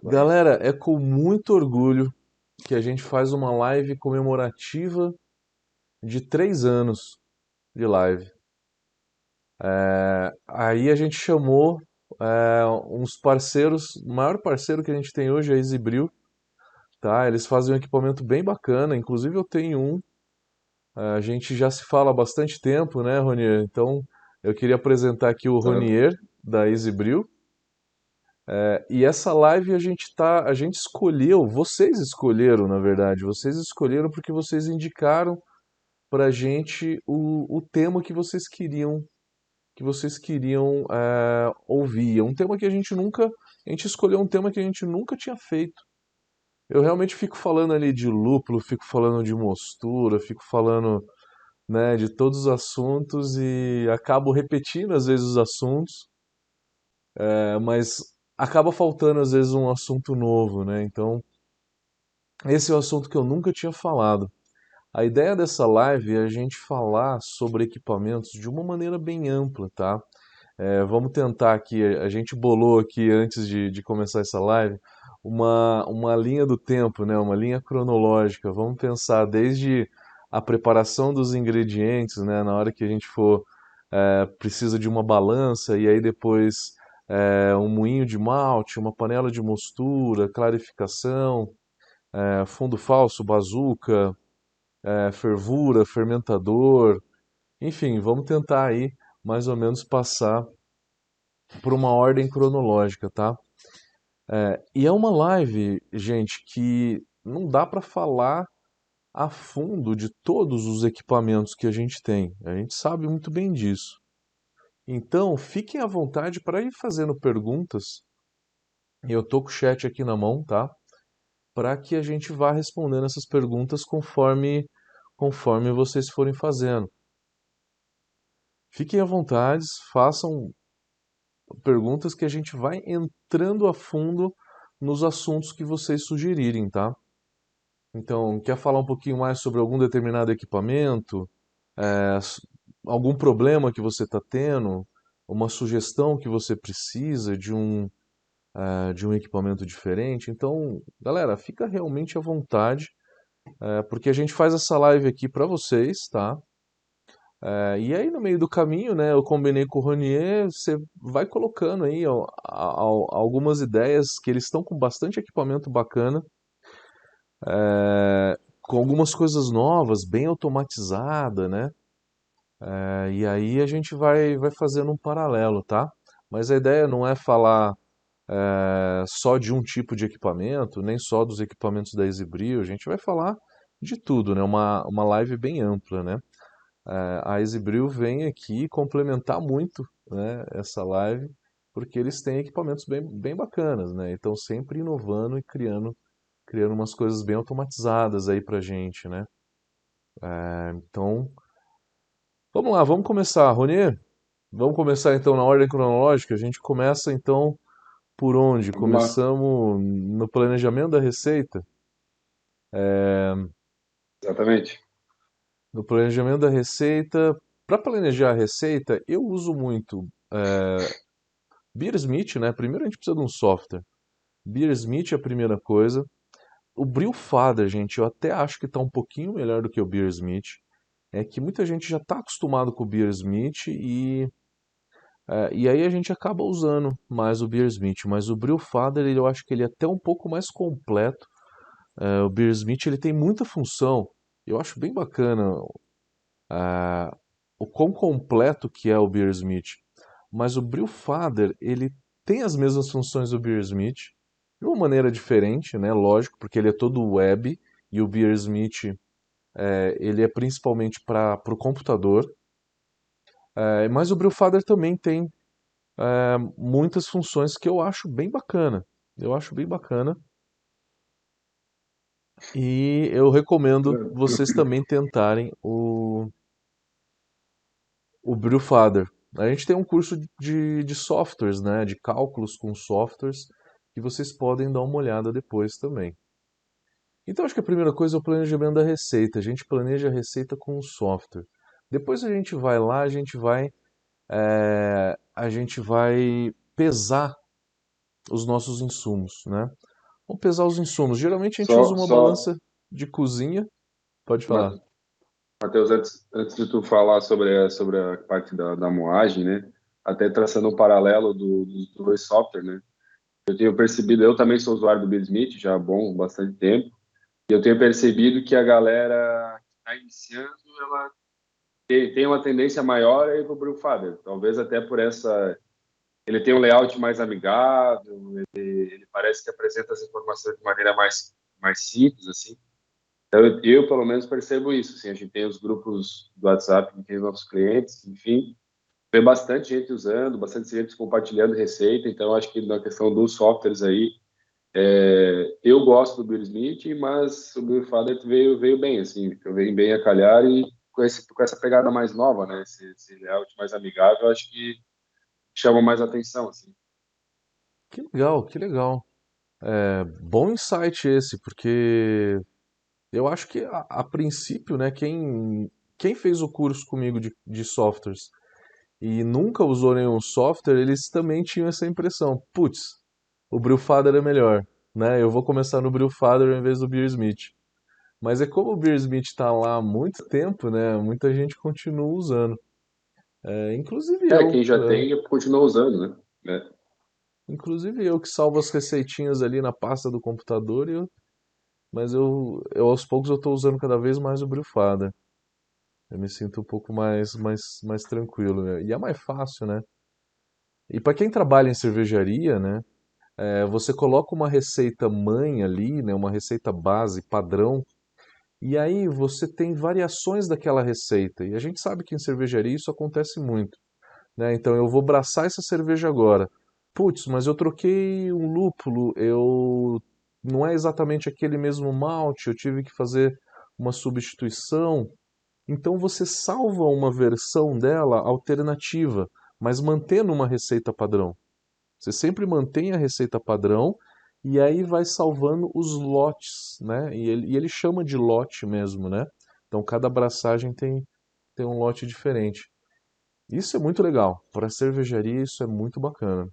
Vai. Galera, é com muito orgulho que a gente faz uma live comemorativa de 3 anos de live. Aí a gente chamou uns parceiros, o maior parceiro que a gente tem hoje é a Exibril, tá? Eles fazem um equipamento bem bacana, inclusive eu tenho um. A gente já se fala há bastante tempo, né, Ronier? Então eu queria apresentar aqui o Exato. Ronier da Exibril. E essa live a gente escolheu, vocês escolheram, na verdade, vocês escolheram porque vocês indicaram pra gente o tema que vocês queriam ouvir. É um tema que a gente escolheu um tema que a gente nunca tinha feito. Eu realmente fico falando ali de lúpulo, fico falando de mostura, fico falando, né, de todos os assuntos e acabo repetindo às vezes os assuntos, mas acaba faltando às vezes um assunto novo, né? Então, esse é o assunto que eu nunca tinha falado. A ideia dessa live é a gente falar sobre equipamentos de uma maneira bem ampla, tá? Vamos tentar aqui, a gente bolou aqui antes de começar essa live uma linha do tempo, né? Uma linha cronológica. Vamos pensar desde a preparação dos ingredientes, né? Na hora que a gente for precisa de uma balança e aí depois um moinho de malte, uma panela de mostura, clarificação, fundo falso, bazuca, fervura, fermentador, enfim, vamos tentar aí mais ou menos passar por uma ordem cronológica, tá? E é uma live, gente, que não dá para falar a fundo de todos os equipamentos que a gente tem. A gente sabe muito bem disso. Então, fiquem à vontade para ir fazendo perguntas. Eu tô com o chat aqui na mão, tá? Para que a gente vá respondendo essas perguntas conforme vocês forem fazendo. Fiquem à vontade, façam perguntas que a gente vai entrando a fundo nos assuntos que vocês sugerirem, tá? Então, quer falar um pouquinho mais sobre algum determinado equipamento? É, s- Algum problema que você está tendo? Uma sugestão que você precisa de um equipamento diferente? Então, galera, fica realmente à vontade, porque a gente faz essa live aqui para vocês, tá? E aí, no meio do caminho, né, eu combinei com o Ronier, você vai colocando aí ó, algumas ideias, que eles estão com bastante equipamento bacana, com algumas coisas novas, bem automatizada, né? E aí a gente vai fazendo um paralelo, tá? Mas a ideia não é falar só de um tipo de equipamento, nem só dos equipamentos da Exibril, a gente vai falar de tudo, né? Uma live bem ampla, né? A Exibril vem aqui complementar muito, né, essa live, porque eles têm equipamentos bem bacanas, né? Então sempre inovando e criando umas coisas bem automatizadas aí pra gente, né? Então, vamos lá, vamos começar, Ronier. Vamos começar então na ordem cronológica. A gente começa então por onde? Vamos lá. Começamos no planejamento da receita. Exatamente. No planejamento da receita, para planejar a receita, eu uso muito Beersmith, né? Primeiro a gente precisa de um software. Beersmith é a primeira coisa. O Brewfather, gente, eu até acho que está um pouquinho melhor do que o Beersmith. É que muita gente já está acostumado com o Beersmith e aí a gente acaba usando mais o Beersmith. Mas o Brewfather, eu acho que ele é até um pouco mais completo. O Beersmith, ele tem muita função. Eu acho bem bacana o quão completo que é o Beersmith. Mas o Brewfather, ele tem as mesmas funções do Beersmith, de uma maneira diferente, né? Lógico, porque ele é todo web e o Beersmith ele é principalmente para o computador. Mas o Brewfather também tem muitas funções que eu acho bem bacana. Eu acho bem bacana e eu recomendo vocês Tranquilo. também tentarem o Brewfather. A gente tem um curso de softwares, né, de cálculos com softwares, que vocês podem dar uma olhada depois também. Então, acho que a primeira coisa é o planejamento da receita. A gente planeja a receita com o software. Depois a gente vai lá, a gente vai pesar os nossos insumos, né? Vamos pesar os insumos. Geralmente a gente usa Só, uma só, balança de cozinha. Pode falar. Matheus, antes de tu falar sobre a parte da moagem, né? Até traçando um paralelo dos dois softwares, né? Eu tenho percebido, eu também sou usuário do Beersmith já há bastante tempo, e eu tenho percebido que a galera que está iniciando, ela tem uma tendência maior a ir para o Brewfather. Talvez até por essa. Ele tem um layout mais amigável, ele parece que apresenta as informações de maneira mais simples, assim. Então, eu, pelo menos, percebo isso. Assim, a gente tem os grupos do WhatsApp, que tem os nossos clientes, enfim, vê bastante gente usando, bastante gente compartilhando receita. Então, acho que na questão dos softwares aí, eu gosto do Beersmith, mas o Brewfather veio bem, assim, veio bem a calhar e com essa pegada mais nova, né? Esse layout mais amigável, acho que chama mais atenção, assim. Que legal, que legal. Bom insight esse, porque eu acho que a princípio, né, quem fez o curso comigo de softwares e nunca usou nenhum software, eles também tinham essa impressão. Putz, o Brewfather é melhor, né? Eu vou começar no Brewfather em vez do Beersmith. Mas é como o Beersmith está lá há muito tempo, né? Muita gente continua usando. Inclusive eu, Quem já tem, continua usando, né? que salvo as receitinhas ali na pasta do computador, mas eu aos poucos eu estou usando cada vez mais o Brewfather. Eu me sinto um pouco mais tranquilo, né? E é mais fácil, né? E para quem trabalha em cervejaria, né? Você coloca uma receita mãe ali, né? Uma receita base, padrão, e aí você tem variações daquela receita. E a gente sabe que em cervejaria isso acontece muito, né? Então eu vou braçar essa cerveja agora. Putz, mas eu troquei um lúpulo, eu não é exatamente aquele mesmo malte, eu tive que fazer uma substituição. Então você salva uma versão dela alternativa, mas mantendo uma receita padrão. Você sempre mantém a receita padrão e aí vai salvando os lotes, né? E ele chama de lote mesmo, né? Então cada abraçagem tem um lote diferente. Isso é muito legal. Para cervejaria isso é muito bacana.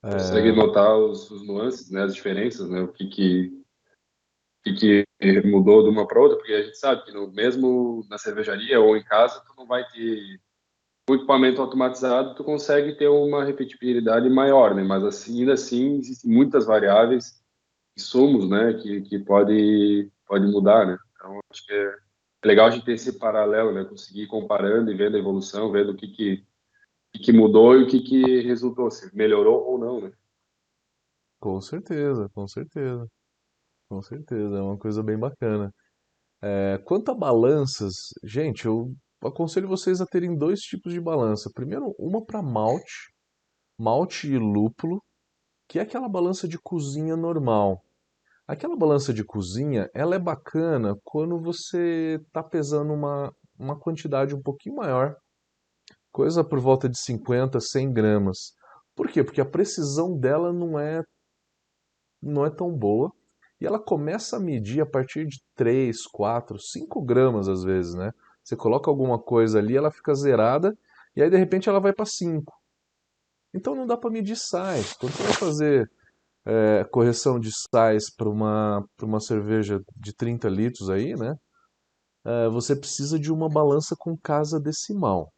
Consegue É, notar os nuances, né? As diferenças, né? Que mudou de uma para outra, porque a gente sabe que mesmo na cervejaria ou em casa, tu não vai ter o equipamento automatizado, tu consegue ter uma repetibilidade maior, né? Mas assim, ainda assim, existem muitas variáveis, insumos, né? Que pode mudar, né? Então, acho que é legal a gente ter esse paralelo, né? Conseguir ir comparando e vendo a evolução, vendo o que mudou e o que resultou, se melhorou ou não, né? com certeza, com certeza, com certeza. É uma coisa bem bacana. Quanto a balanças, gente, eu aconselho vocês a terem dois tipos de balança. Primeiro, uma para malte, malte e lúpulo, que é aquela balança de cozinha normal. Aquela balança de cozinha, ela é bacana quando você está pesando uma quantidade um pouquinho maior, coisa por volta de 50, 100 gramas. Por quê? Porque a precisão dela não é tão boa e ela começa a medir a partir de 3, 4, 5 gramas às vezes, né? Você coloca alguma coisa ali, ela fica zerada e aí de repente ela vai para 5. Então não dá para medir sais. Quando você vai fazer correção de sais para uma cerveja de 30 litros aí, né? Você precisa de uma balança com casa decimal.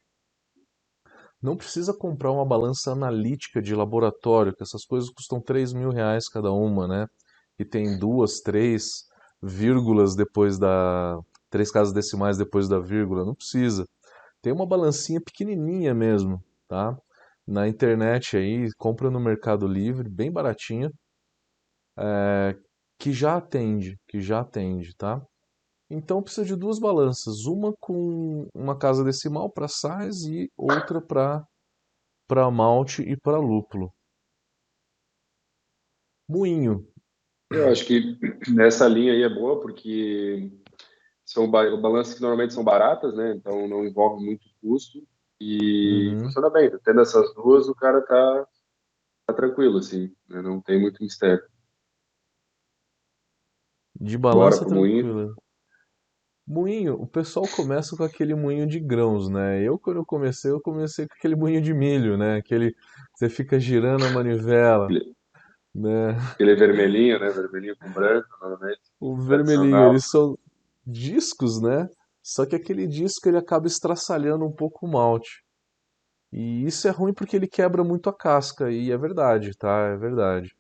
Não precisa comprar uma balança analítica de laboratório, que essas coisas custam R$ 3.000 cada uma, né? E tem duas, três vírgulas depois três casas decimais depois da vírgula. Não precisa. Tem uma balancinha pequenininha mesmo, tá? Na internet aí, compra no Mercado Livre, bem baratinha, que já atende, tá? Então precisa de duas balanças, uma com uma casa decimal para sais e outra para malte e para lúpulo. Moinho. Eu acho que nessa linha aí é boa, porque são balanças que normalmente são baratas, né? Então não envolve muito custo e Uhum. funciona bem. Tendo essas duas, o cara tá tranquilo, assim, né? Não tem muito mistério. De Bora balança pro moinho. tranquila. Moinho, o pessoal começa com aquele moinho de grãos, né? Quando eu comecei com aquele moinho de milho, né? Você fica girando a manivela. né? Aquele vermelhinho, né? Vermelhinho com branco, normalmente, O vermelhinho, tradicional. eles são discos, né? Só que aquele disco ele acaba estraçalhando um pouco o malte. E isso é ruim porque ele quebra muito a casca, e é verdade, tá? É verdade.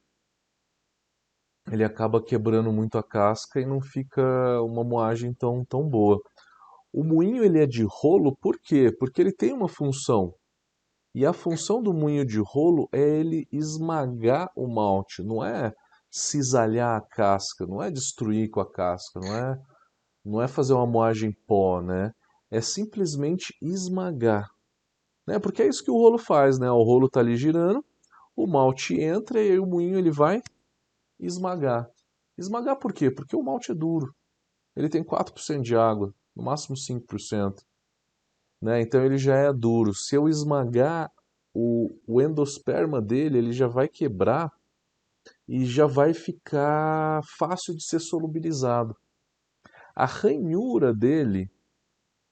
Ele acaba quebrando muito a casca e não fica uma moagem tão boa. O moinho ele é de rolo, por quê? Porque ele tem uma função. E a função do moinho de rolo é ele esmagar o malte, não é cisalhar a casca, não é destruir com a casca, não é fazer uma moagem pó, né? É simplesmente esmagar, né? Porque é isso que o rolo faz, né? O rolo está ali girando, o malte entra e aí o moinho ele vai esmagar. Esmagar por quê? Porque o malte é duro. Ele tem 4% de água, no máximo 5%, né? Então ele já é duro. Se eu esmagar o endosperma dele, ele já vai quebrar e já vai ficar fácil de ser solubilizado. A ranhura dele,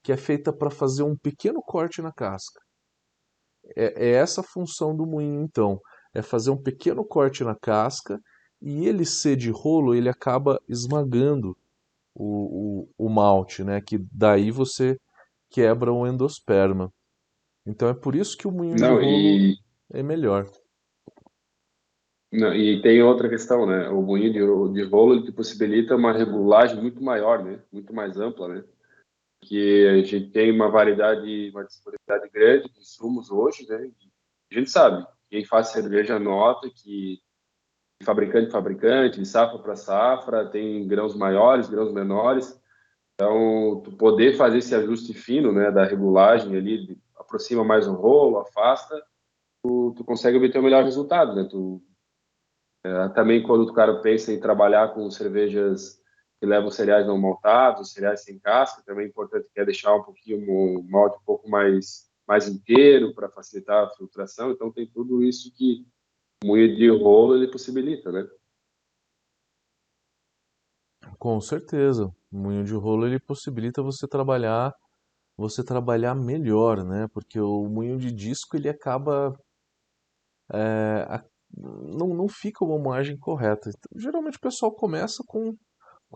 que é feita para fazer um pequeno corte na casca, é essa a função do moinho, então. É fazer um pequeno corte na casca e ele ser de rolo, ele acaba esmagando o malte, né? Que daí você quebra o endosperma. Então é por isso que o moinho de Não, rolo é melhor. não, e tem outra questão, né? O moinho de rolo ele te possibilita uma regulagem muito maior, né? Muito mais ampla, né? Que a gente tem uma variedade, uma disponibilidade grande de insumos hoje, né? A gente sabe, quem faz cerveja nota que de fabricante para fabricante, de safra para safra, tem grãos maiores, grãos menores. Então, tu poder fazer esse ajuste fino, né, da regulagem ali, aproxima mais o rolo, afasta, tu consegue obter o melhor resultado, né? Também quando o cara pensa em trabalhar com cervejas que levam cereais não maltados, cereais sem casca, também é importante que é deixar um pouquinho o malte um pouco mais inteiro para facilitar a filtração. Então tem tudo isso que o moinho de rolo ele possibilita, né? Com certeza. O moinho de rolo ele possibilita você trabalhar melhor, né? Porque o moinho de disco ele acaba não fica uma moagem correta. Então, geralmente o pessoal começa com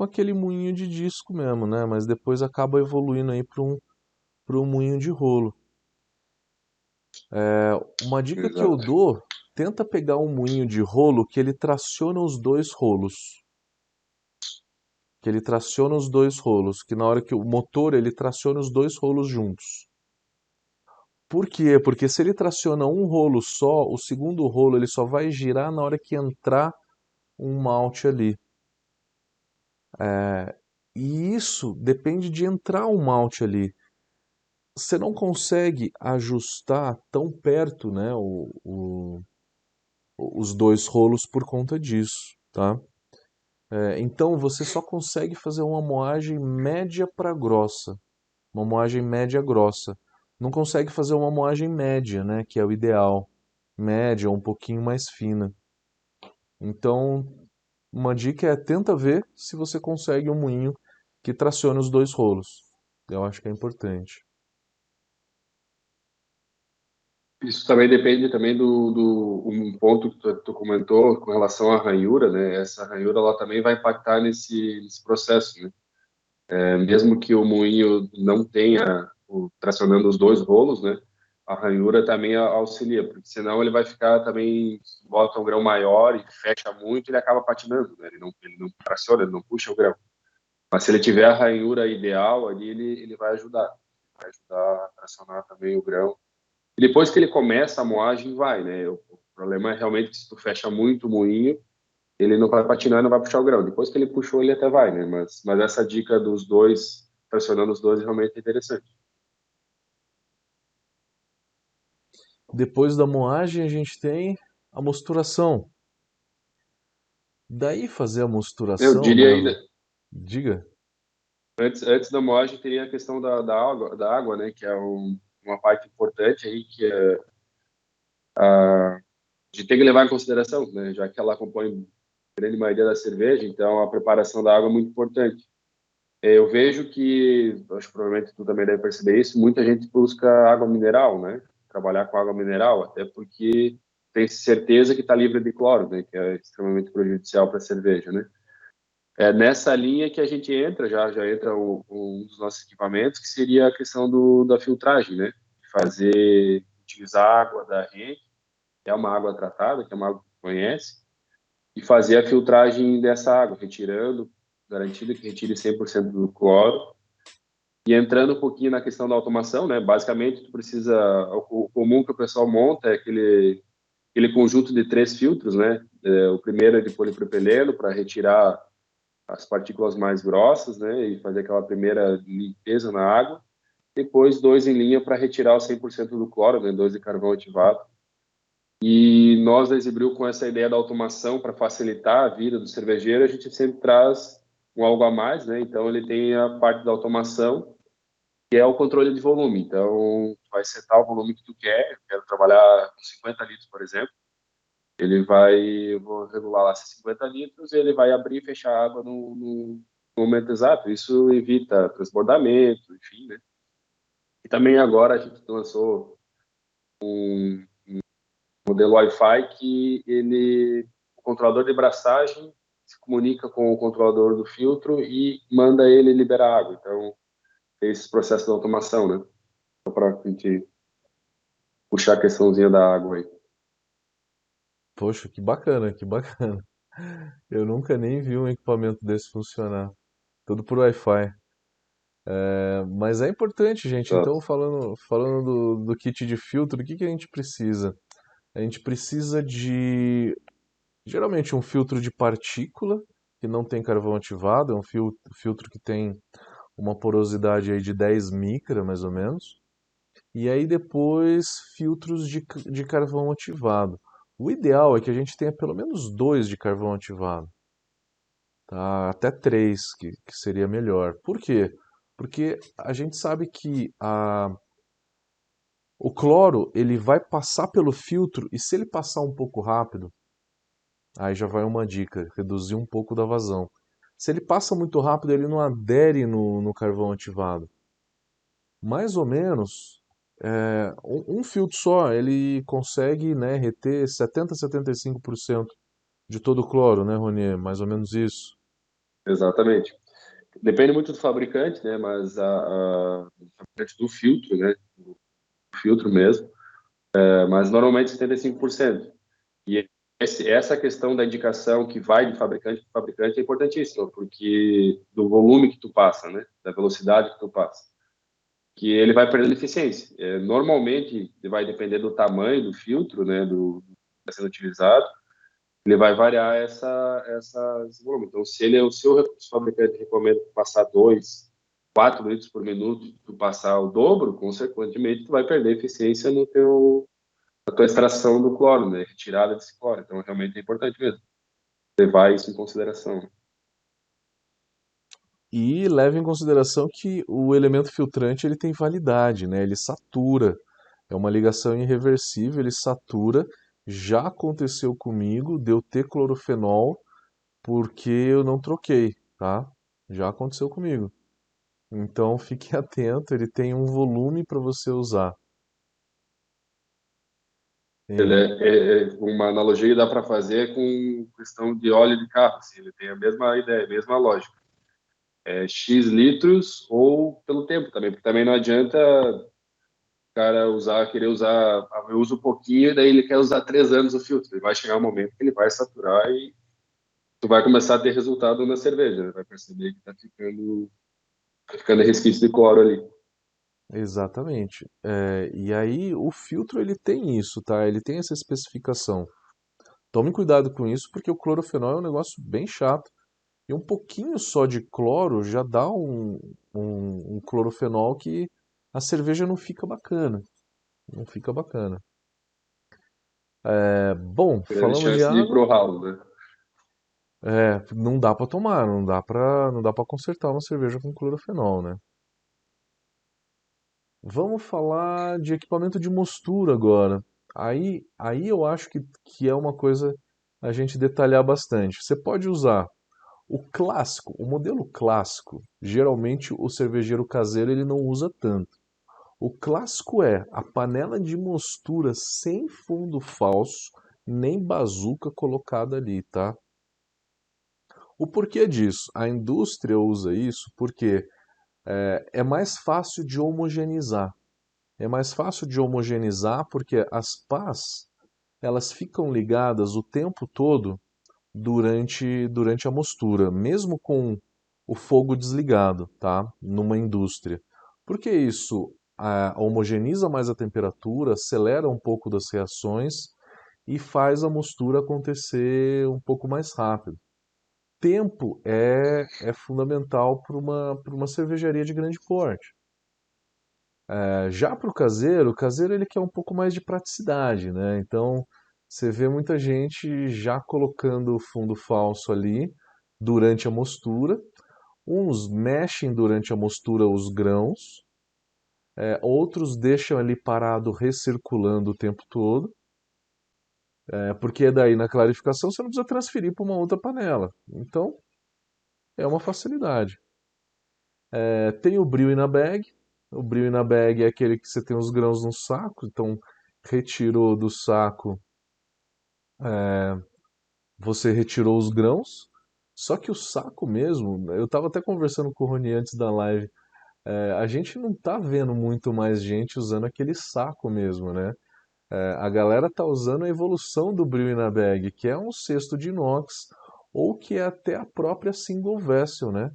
aquele moinho de disco mesmo, né? Mas depois acaba evoluindo aí para um moinho de rolo. Uma dica que eu Exato. dou, tenta pegar um moinho de rolo que ele traciona os dois rolos. Que ele traciona os dois rolos, que na hora que o motor ele traciona os dois rolos juntos. Por quê? Porque se ele traciona um rolo só, o segundo rolo ele só vai girar na hora que entrar um malte ali. E isso depende de entrar um malte ali. Você não consegue ajustar tão perto, né, os dois rolos por conta disso, tá? Então você só consegue fazer uma moagem média para grossa, uma moagem média grossa. Não consegue fazer uma moagem média, né, que é o ideal, média ou um pouquinho mais fina. Então, uma dica é tenta ver se você consegue um moinho que tracione os dois rolos. Eu acho que é importante. Isso também depende também do um ponto que tu comentou com relação à ranhura, né? Essa ranhura ela também vai impactar nesse processo, né? Mesmo que o moinho não tenha tracionando os dois rolos, né? A ranhura também auxilia, porque senão ele vai ficar também, bota um grão maior e fecha muito, ele acaba patinando, né? Ele não traciona, ele não puxa o grão. Mas se ele tiver a ranhura ideal ali, ele vai ajudar a tracionar também o grão. E depois que ele começa a moagem, vai, né? O problema é realmente que se tu fecha muito o moinho, ele não vai patinar e não vai puxar o grão. Depois que ele puxou, ele até vai, né? Mas essa dica dos dois, pressionando os dois, realmente é interessante. Depois da moagem, a gente tem a mosturação. Daí fazer a Eu mosturação, diria né? ainda, Diga. antes da moagem, teria a questão da água, né? Que é uma parte importante aí, que é a gente tem que levar em consideração, né? Já que ela compõe a grande maioria da cerveja, então a preparação da água é muito importante. Eu vejo que, acho que provavelmente tu também deve perceber isso, muita gente busca água mineral, né? Trabalhar com água mineral, até porque tem certeza que está livre de cloro, né? Que é extremamente prejudicial para a cerveja, né? É nessa linha que a gente entra, já entra um dos nossos equipamentos, que seria a questão da filtragem, né? Utilizar a água da Henk, que é uma água tratada, que é uma água que conhece, e fazer a filtragem dessa água, retirando, garantindo que retire 100% do cloro. E entrando um pouquinho na questão da automação, né? Basicamente, tu precisa, o comum que o pessoal monta é aquele conjunto de 3 filtros, né? O primeiro é de polipropileno para retirar as partículas mais grossas, né? E fazer aquela primeira limpeza na água. Depois, 2 em linha para retirar o 100% do cloro, né? 2 de carvão ativado. E nós da Exibril, com essa ideia da automação para facilitar a vida do cervejeiro, a gente sempre traz um algo a mais, né? Então, ele tem a parte da automação, que é o controle de volume. Então, vai setar o volume que tu quer. Eu quero trabalhar com 50 litros, por exemplo. Eu vou regular lá 50 litros, e ele vai abrir e fechar a água no momento exato. Isso evita transbordamento, enfim, né? E também agora a gente lançou modelo Wi-Fi o controlador de braçagem se comunica com o controlador do filtro e manda ele liberar água. Então, tem esse processo de automação, né? Só para a gente puxar a questãozinha da água aí. Poxa, que bacana, que bacana. Eu nunca nem vi um equipamento desse funcionar. Tudo por Wi-Fi. Mas é importante, gente. Então, Exato. falando do kit de filtro, o que que a gente precisa? A gente precisa de, geralmente, um filtro de partícula, que não tem carvão ativado, é um filtro que tem uma porosidade aí de 10 micra, mais ou menos. E aí depois filtros de carvão ativado. O ideal é que a gente tenha pelo menos dois de carvão ativado, tá? Até três, que seria melhor. Por quê? Porque a gente sabe que o cloro ele vai passar pelo filtro e se ele passar um pouco rápido, aí já vai uma dica, reduzir um pouco da vazão. Se ele passa muito rápido, ele não adere no carvão ativado. Mais ou menos, um filtro só, ele consegue, né, reter 70 a 75% de todo o cloro, né, Ronier? Mais ou menos isso. Exatamente. Depende muito do fabricante, né? Mas o fabricante do filtro, né? Do filtro mesmo. Mas normalmente 75%. E essa questão da indicação que vai de fabricante para fabricante é importantíssima, porque do volume que tu passa, né? Da velocidade que tu passa. Que ele vai perdendo eficiência. Normalmente, vai depender do tamanho do filtro, né? Que está sendo utilizado. Ele vai variar esse volume. Então, se o fabricante recomenda passar 2, 4 litros por minuto, tu passar o dobro, consequentemente, tu vai perder eficiência na tua extração do cloro, né? Retirada desse cloro. Então, realmente é importante mesmo levar isso em consideração. E leve em consideração que o elemento filtrante ele tem validade, né? Ele satura. É uma ligação irreversível, ele satura. Já aconteceu comigo de eu ter clorofenol porque eu não troquei, tá? Já aconteceu comigo. Então fique atento, ele tem um volume para você usar. Uma analogia que dá para fazer com questão de óleo de carro. Assim, ele tem a mesma ideia, a mesma lógica. X litros ou pelo tempo também, porque também não adianta o cara querer usar, eu uso um pouquinho, e daí ele quer usar 3 anos o filtro. Ele vai chegar um momento que ele vai saturar e tu vai começar a ter resultado na cerveja, né? Vai perceber que tá ficando resquício de cloro ali. Exatamente. E aí o filtro ele tem isso, tá? Ele tem essa especificação. Tome cuidado com isso, porque o clorofenol é um negócio bem chato. E um pouquinho só de cloro já dá um clorofenol que a cerveja não fica bacana. Não fica bacana. Bom, Grande falamos de chance de ir água. pro ralo, né? Não dá para tomar, não dá para consertar uma cerveja com clorofenol, né? Vamos falar de equipamento de mostura agora. Aí eu acho que é uma coisa a gente detalhar bastante. Você pode usar o clássico, o modelo clássico. Geralmente o cervejeiro caseiro ele não usa tanto. O clássico é a panela de mostura sem fundo falso, nem bazuca colocada ali, tá? O porquê disso? A indústria usa isso porque é mais fácil de homogeneizar. É mais fácil de homogeneizar porque as pás, elas ficam ligadas o tempo todo durante a mostura, mesmo com o fogo desligado, tá? Numa indústria. Porque isso homogeneiza mais a temperatura, acelera um pouco das reações e faz a mostura acontecer um pouco mais rápido. Tempo é fundamental para uma cervejaria de grande porte. Já para o caseiro ele quer um pouco mais de praticidade, né? Então você vê muita gente já colocando fundo falso ali durante a mostura. Uns mexem durante a mostura os grãos, outros deixam ali parado recirculando o tempo todo, porque daí na clarificação você não precisa transferir para uma outra panela. Então é uma facilidade. Tem o brew in a bag. O brew in a bag é aquele que você tem os grãos no saco, então retirou do saco, você retirou os grãos. Só que o saco mesmo, eu estava até conversando com o Rony antes da live, a gente não tá vendo muito mais gente usando aquele saco mesmo, né? A galera tá usando a evolução do brew in a bag, que é um cesto de inox, ou que é até a própria single vessel, né?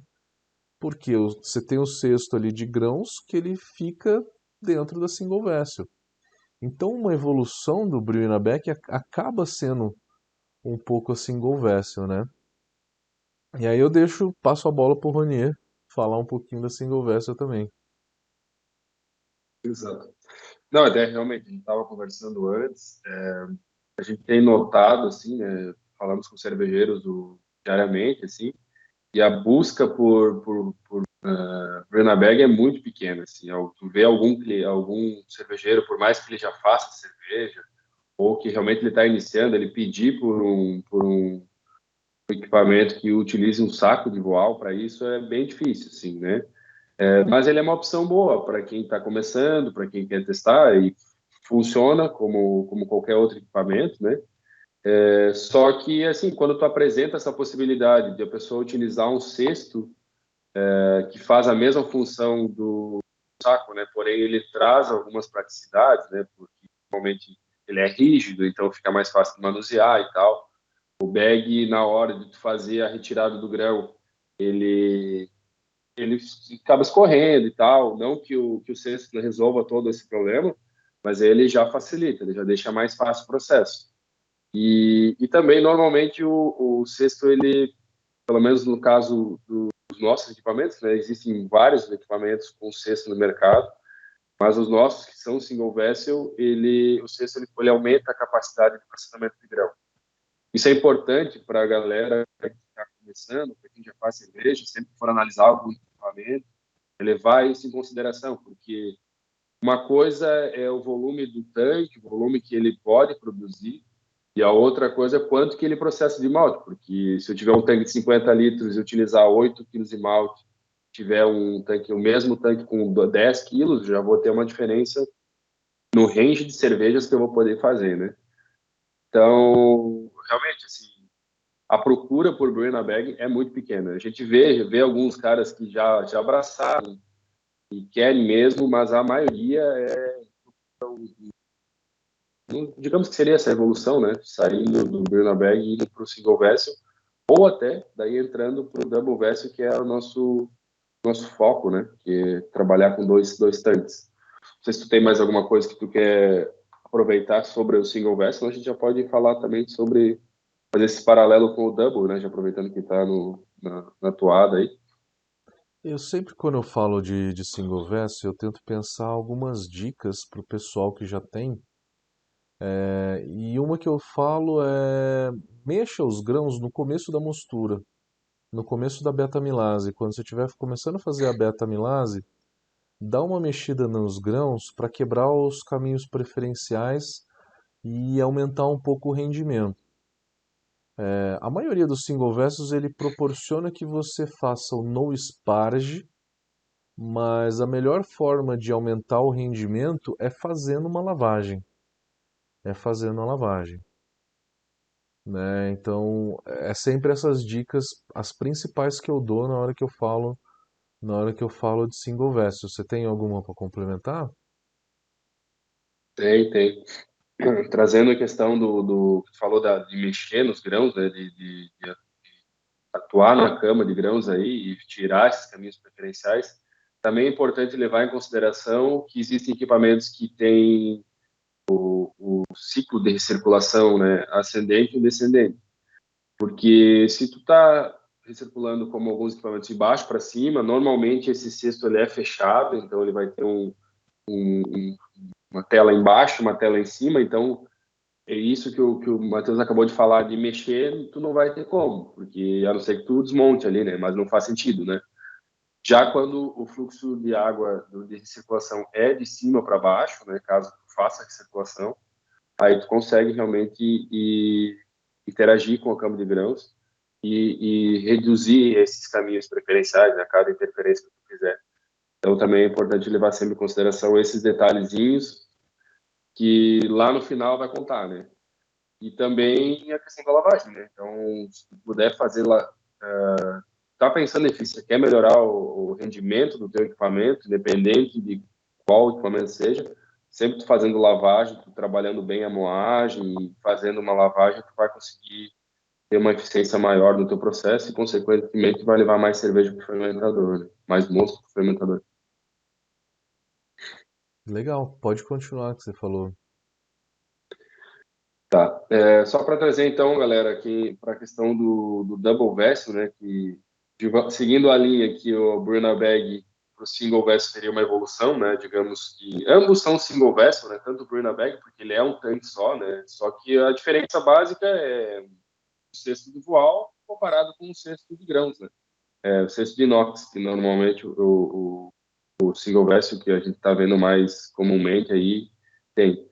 Porque você tem o cesto ali de grãos que ele fica dentro da single vessel. Então, uma evolução do Brew in a Bag acaba sendo um pouco a single vessel, né? E aí eu passo a bola pro Ronier falar um pouquinho da single vessel também. Exato. Não, até realmente, a gente estava conversando antes, a gente tem notado, assim, né, falamos com cervejeiros diariamente, assim, e a busca por Brunabag é muito pequena, assim, tu vê algum cervejeiro, por mais que ele já faça cerveja, ou que realmente ele está iniciando, ele pedir por um equipamento que utilize um saco de voal para isso é bem difícil, assim, né? Mas ele é uma opção boa para quem está começando, para quem quer testar, e funciona como qualquer outro equipamento, né? Só que, assim, quando tu apresenta essa possibilidade de a pessoa utilizar um cesto que faz a mesma função do saco, né? Porém, ele traz algumas praticidades, né? Porque normalmente ele é rígido, então fica mais fácil de manusear e tal. O bag, na hora de tu fazer a retirada do grão, ele ele acaba escorrendo e tal. Não que o cesto resolva todo esse problema, mas ele já facilita, ele já deixa mais fácil o processo. E também, normalmente, o cesto, ele, pelo menos no caso dos nossos equipamentos, né, existem vários equipamentos com cesto no mercado, mas os nossos, que são single vessel, o cesto ele aumenta a capacidade de processamento de grão. Isso é importante para a galera que está começando, para quem já faz cerveja, sempre que for analisar algum equipamento, levar isso em consideração, porque uma coisa é o volume do tanque, o volume que ele pode produzir, e a outra coisa é quanto que ele processa de malte, porque se eu tiver um tanque de 50 litros e utilizar 8 quilos de malte, tiver o mesmo tanque com 10 quilos, já vou ter uma diferença no range de cervejas que eu vou poder fazer, né? Então, realmente, assim, a procura por Brew na Bag é muito pequena. A gente vê alguns caras que já abraçaram e querem mesmo, mas a maioria digamos que seria essa evolução, né? Saindo do Brew na Bag e indo para o Single Vessel, ou até daí entrando para o Double Vessel, que é o nosso foco, né? Que é trabalhar com dois tanques. Não sei se tu tem mais alguma coisa que tu quer aproveitar sobre o Single Vessel, a gente já pode falar também sobre fazer esse paralelo com o Double, né? Já aproveitando que está na toada aí. Eu sempre, quando eu falo de single vessel, eu tento pensar algumas dicas para o pessoal que já tem. E uma que eu falo é mexa os grãos no começo da mostura, no começo da beta-amilase. Quando você estiver começando a fazer a beta-amilase, dá uma mexida nos grãos para quebrar os caminhos preferenciais e aumentar um pouco o rendimento. A maioria dos single vessels ele proporciona que você faça o no sparge, mas a melhor forma de aumentar o rendimento é fazendo uma lavagem. É fazendo a lavagem. né? Então, é sempre essas dicas, as principais que eu dou na hora que eu falo de single vessel. Você tem alguma para complementar? Tem. Trazendo a questão que tu falou de mexer nos grãos, né, de atuar na cama de grãos aí e tirar esses caminhos preferenciais, também é importante levar em consideração que existem equipamentos que têm o ciclo de recirculação, né, ascendente e descendente. Porque se tu tá recirculando como alguns equipamentos de baixo para cima, normalmente esse cesto ele é fechado, então ele vai ter uma tela embaixo, uma tela em cima, então é isso que o Matheus acabou de falar de mexer, tu não vai ter como, porque a não ser que tu desmonte ali, né? Mas não faz sentido, né? Já quando o fluxo de água de recirculação é de cima para baixo, né? Caso tu faça a recirculação, aí tu consegue realmente interagir com a cama de grãos e reduzir esses caminhos preferenciais, né? Cada interferência que tu fizer. Então também é importante levar sempre em consideração esses detalhezinhos que lá no final vai contar, né? E também a questão da lavagem, né? Então, se tu puder fazer lá, tá pensando em você quer melhorar o rendimento do teu equipamento, independente de qual equipamento seja, sempre tu fazendo lavagem, tu trabalhando bem a moagem, e fazendo uma lavagem, tu vai conseguir ter uma eficiência maior no teu processo e, consequentemente, vai levar mais cerveja para o fermentador, né? Mais mosto para o fermentador. Legal, pode continuar que você falou. Tá. Só para trazer então, galera, aqui para a questão do double vessel, né? Seguindo a linha que o Bruna Bag para o single vessel seria uma evolução, né? Digamos que ambos são single vessel, né? Tanto o Bruna Bag porque ele é um tanque só, né? Só que a diferença básica é o cesto de voal comparado com o cesto de grãos, né? O cesto de inox, que normalmente o single vessel que a gente está vendo mais comumente aí tem.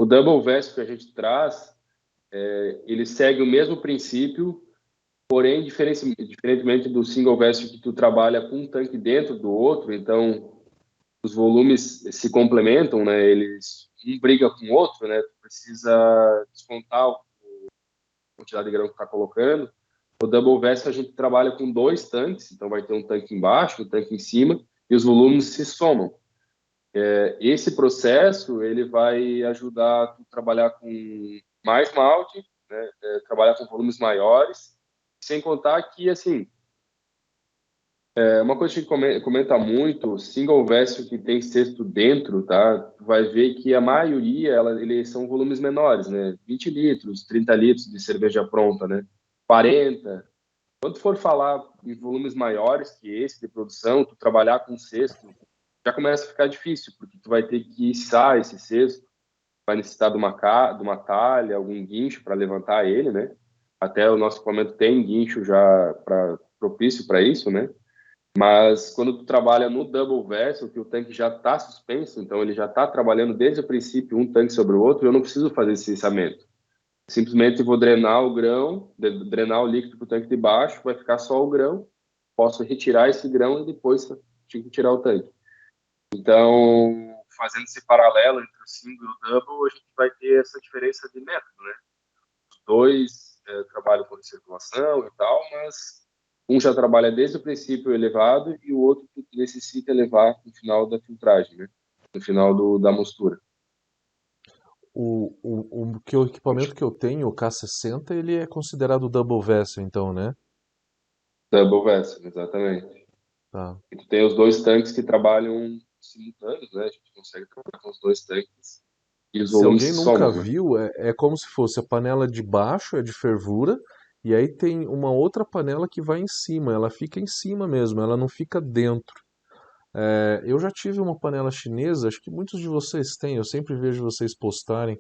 O double vessel que a gente traz ele segue o mesmo princípio, porém, diferentemente do single vessel que tu trabalha com um tanque dentro do outro, então os volumes se complementam, né? Eles um briga com o outro, né? Tu precisa descontar a quantidade de grão que tu tá colocando. O double vessel a gente trabalha com dois tanques, então vai ter um tanque embaixo, um tanque em cima, e os volumes se somam. Esse processo ele vai ajudar a tu trabalhar com mais malte, né? Trabalhar com volumes maiores, sem contar que assim uma coisa que comenta muito, single vessel que tem cesto dentro, tá? Tu vai ver que a maioria eles são volumes menores, né? 20 litros, 30 litros de cerveja pronta, né? 40. Quando tu for falar em volumes maiores que esse de produção, tu trabalhar com cesto, já começa a ficar difícil, porque tu vai ter que içar esse cesto, vai necessitar de uma talha, algum guincho para levantar ele, né? Até o nosso equipamento tem guincho já propício para isso, né? Mas quando tu trabalha no double vessel, que o tanque já está suspenso, então ele já está trabalhando desde o princípio um tanque sobre o outro, eu não preciso fazer esse içamento. Simplesmente vou drenar o grão, drenar o líquido para o tanque de baixo, vai ficar só o grão, posso retirar esse grão e depois tinha que tirar o tanque. Então, fazendo esse paralelo entre o single e o double, a gente vai ter essa diferença de método, né? Os dois trabalham com recirculação e tal, mas um já trabalha desde o princípio elevado e o outro necessita elevar no final da filtragem, né? No final da mostura. O equipamento que eu tenho, o K60, ele é considerado double vessel, então, né? Double vessel, exatamente. Tá. E tu tem os dois tanques que trabalham simultâneos, né? A gente consegue trabalhar com os dois tanques e os Se volumes alguém se nunca somam, né? viu, é como se fosse a panela de baixo, é de fervura, e aí tem uma outra panela que vai em cima, ela fica em cima mesmo, ela não fica dentro. Eu já tive uma panela chinesa, acho que muitos de vocês têm, eu sempre vejo vocês postarem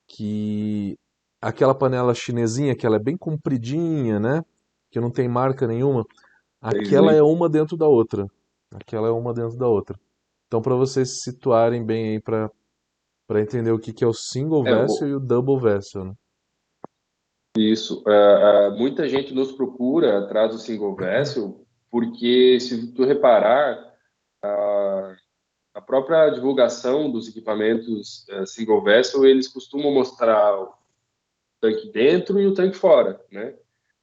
que aquela panela chinesinha, que ela é bem compridinha, né? Que não tem marca nenhuma, aquela é Sim. uma dentro da outra. Aquela é uma dentro da outra. Então, para vocês se situarem bem aí para entender o que que é o single É, vessel e o double vessel, né? isso. Muita gente nos procura atrás do single vessel, porque se tu reparar, a própria divulgação dos equipamentos single vessel, eles costumam mostrar tanque dentro e o tanque fora, né?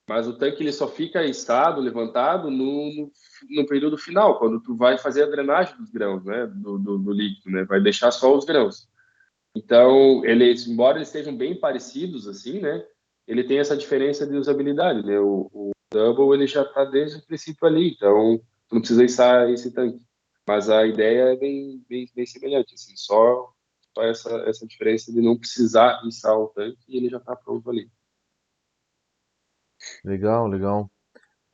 Mas o tanque ele só fica içado, levantado no período final, quando tu vai fazer a drenagem dos grãos, né? Do líquido, né? Vai deixar só os grãos. Então, eles, embora eles sejam bem parecidos, assim, né? Ele tem essa diferença de usabilidade, né? O Double, ele já está desde o princípio ali, então tu não precisa içar esse tanque. Mas a ideia é bem semelhante, assim, só essa diferença de não precisar içar o tanque e ele já está pronto ali. Legal, legal.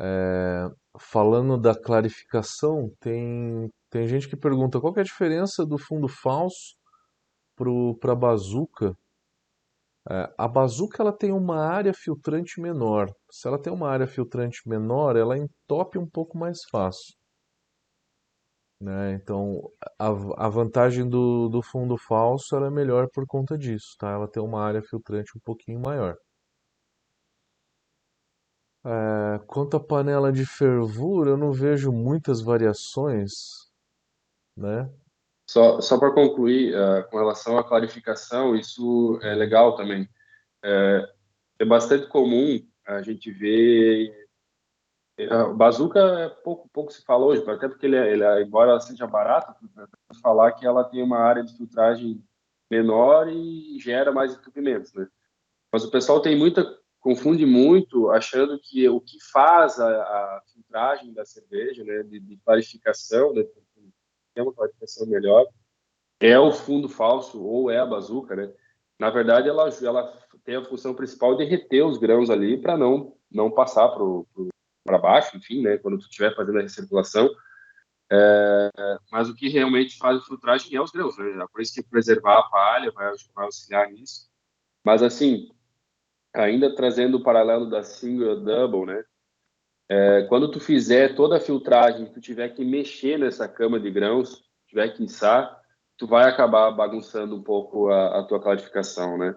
É, falando da clarificação, tem gente que pergunta qual que é a diferença do fundo falso para a bazuca. A bazuca ela tem uma área filtrante menor. Se ela tem uma área filtrante menor, ela entope um pouco mais fácil, né? Então, a vantagem do fundo falso ela é melhor por conta disso, tá? Ela tem uma área filtrante um pouquinho maior. Quanto à panela de fervura, eu não vejo muitas variações, né? Só para concluir, com relação à clarificação, isso é Uhum. legal também. É bastante comum a gente ver. O Bazooka é pouco se fala hoje, até porque embora ela seja barata, falar que ela tem uma área de filtragem menor e gera mais entupimentos, né? Mas o pessoal confunde muito, achando que o que faz a filtragem da cerveja, né, de clarificação, né, tem uma clarificação melhor, é o fundo falso ou é a bazuca, né? Na verdade, ela tem a função principal de reter os grãos ali para não passar para baixo, enfim, né? Quando tu estiver fazendo a recirculação. Mas o que realmente faz a filtragem é os grãos, né? Por isso que preservar a palha vai auxiliar nisso. Mas assim, ainda trazendo o paralelo da single e double, né? Quando tu fizer toda a filtragem, tu tiver que mexer nessa cama de grãos, tiver que içar, tu vai acabar bagunçando um pouco a tua clarificação, né?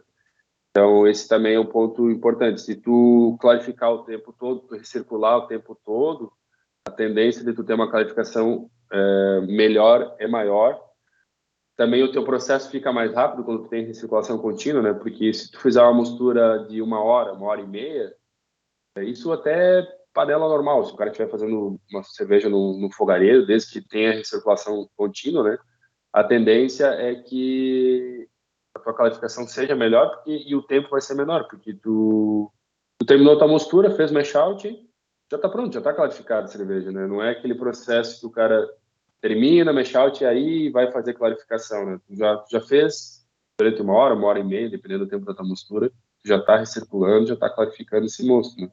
Então, esse também é um ponto importante. Se tu clarificar o tempo todo, tu recircular o tempo todo, a tendência de tu ter uma clarificação melhor é maior. Também o teu processo fica mais rápido quando tu tem recirculação contínua, né? Porque se tu fizer uma mistura de 1 hora, 1 hora e meia, isso até panela normal. Se o cara estiver fazendo uma cerveja no fogareiro, desde que tenha recirculação contínua, né? A tendência é que a tua qualificação seja melhor e o tempo vai ser menor, porque tu terminou a tua mostura, fez mash out, já está pronto, já está clarificado a cerveja, né? Não é aquele processo que o cara termina, mash out e aí vai fazer clarificação, né? Tu já fez durante 1 hora, 1 hora e meia, dependendo do tempo da tua mostura, tu já está recirculando, já está clarificando esse mosto, né?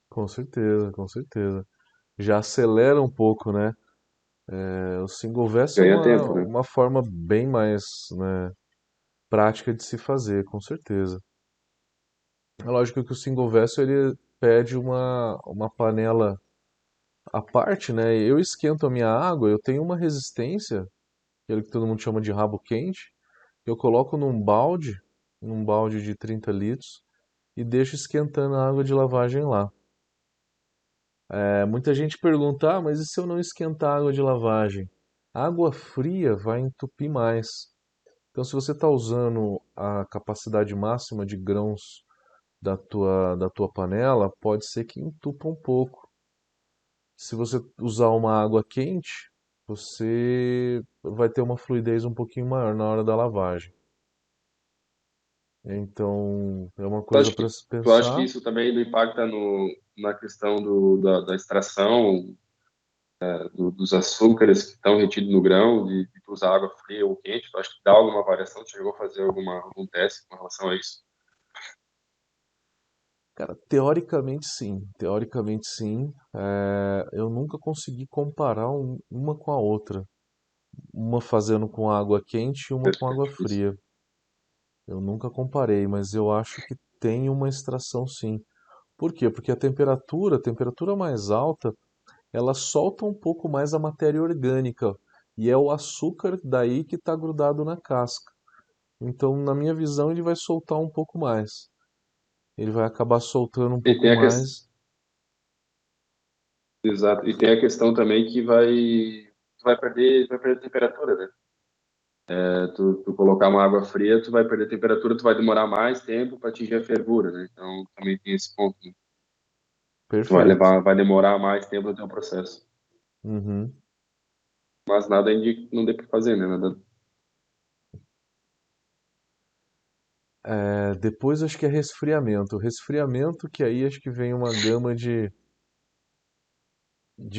Com certeza, com certeza. Já acelera um pouco, né? O single verse é Ganha tempo, né? uma forma bem mais, né, prática de se fazer, com certeza. É lógico que o single verso ele pede uma panela à parte, né? Eu esquento a minha água, eu tenho uma resistência, aquele que todo mundo chama de rabo quente, eu coloco num balde de 30 litros, e deixo esquentando a água de lavagem lá. Muita gente pergunta, mas e se eu não esquentar a água de lavagem? A água fria vai entupir mais. Então, se você está usando a capacidade máxima de grãos da tua panela, pode ser que entupa um pouco. Se você usar uma água quente, você vai ter uma fluidez um pouquinho maior na hora da lavagem. Então, é uma coisa para se Tu acha que pensar. isso também não impacta na questão da extração, dos açúcares que estão retidos no grão, de tu usar água fria ou quente? Tu acha que dá alguma variação? Tu chegou a fazer algum teste com relação a isso? Cara, teoricamente sim. Teoricamente sim. Eu nunca consegui comparar uma com a outra. Uma fazendo com água quente e uma com É água difícil. fria. Eu nunca comparei, mas eu acho que tem uma extração sim. Por quê? Porque a temperatura mais alta, ela solta um pouco mais a matéria orgânica. E é o açúcar daí que está grudado na casca. Então, na minha visão, ele vai soltar um pouco mais. Ele vai acabar soltando um E pouco tem a questão, mais. exato. E tem a questão também que vai perder temperatura, né? Tu colocar uma água fria, tu vai perder temperatura, tu vai demorar mais tempo para atingir a fervura, né? Então também tem esse ponto, né? Tu Perfeito. vai demorar mais tempo no teu processo. Uhum. Mas nada indica que não dê para fazer, né? Nada. Depois acho que é resfriamento. Resfriamento que aí acho que vem uma gama de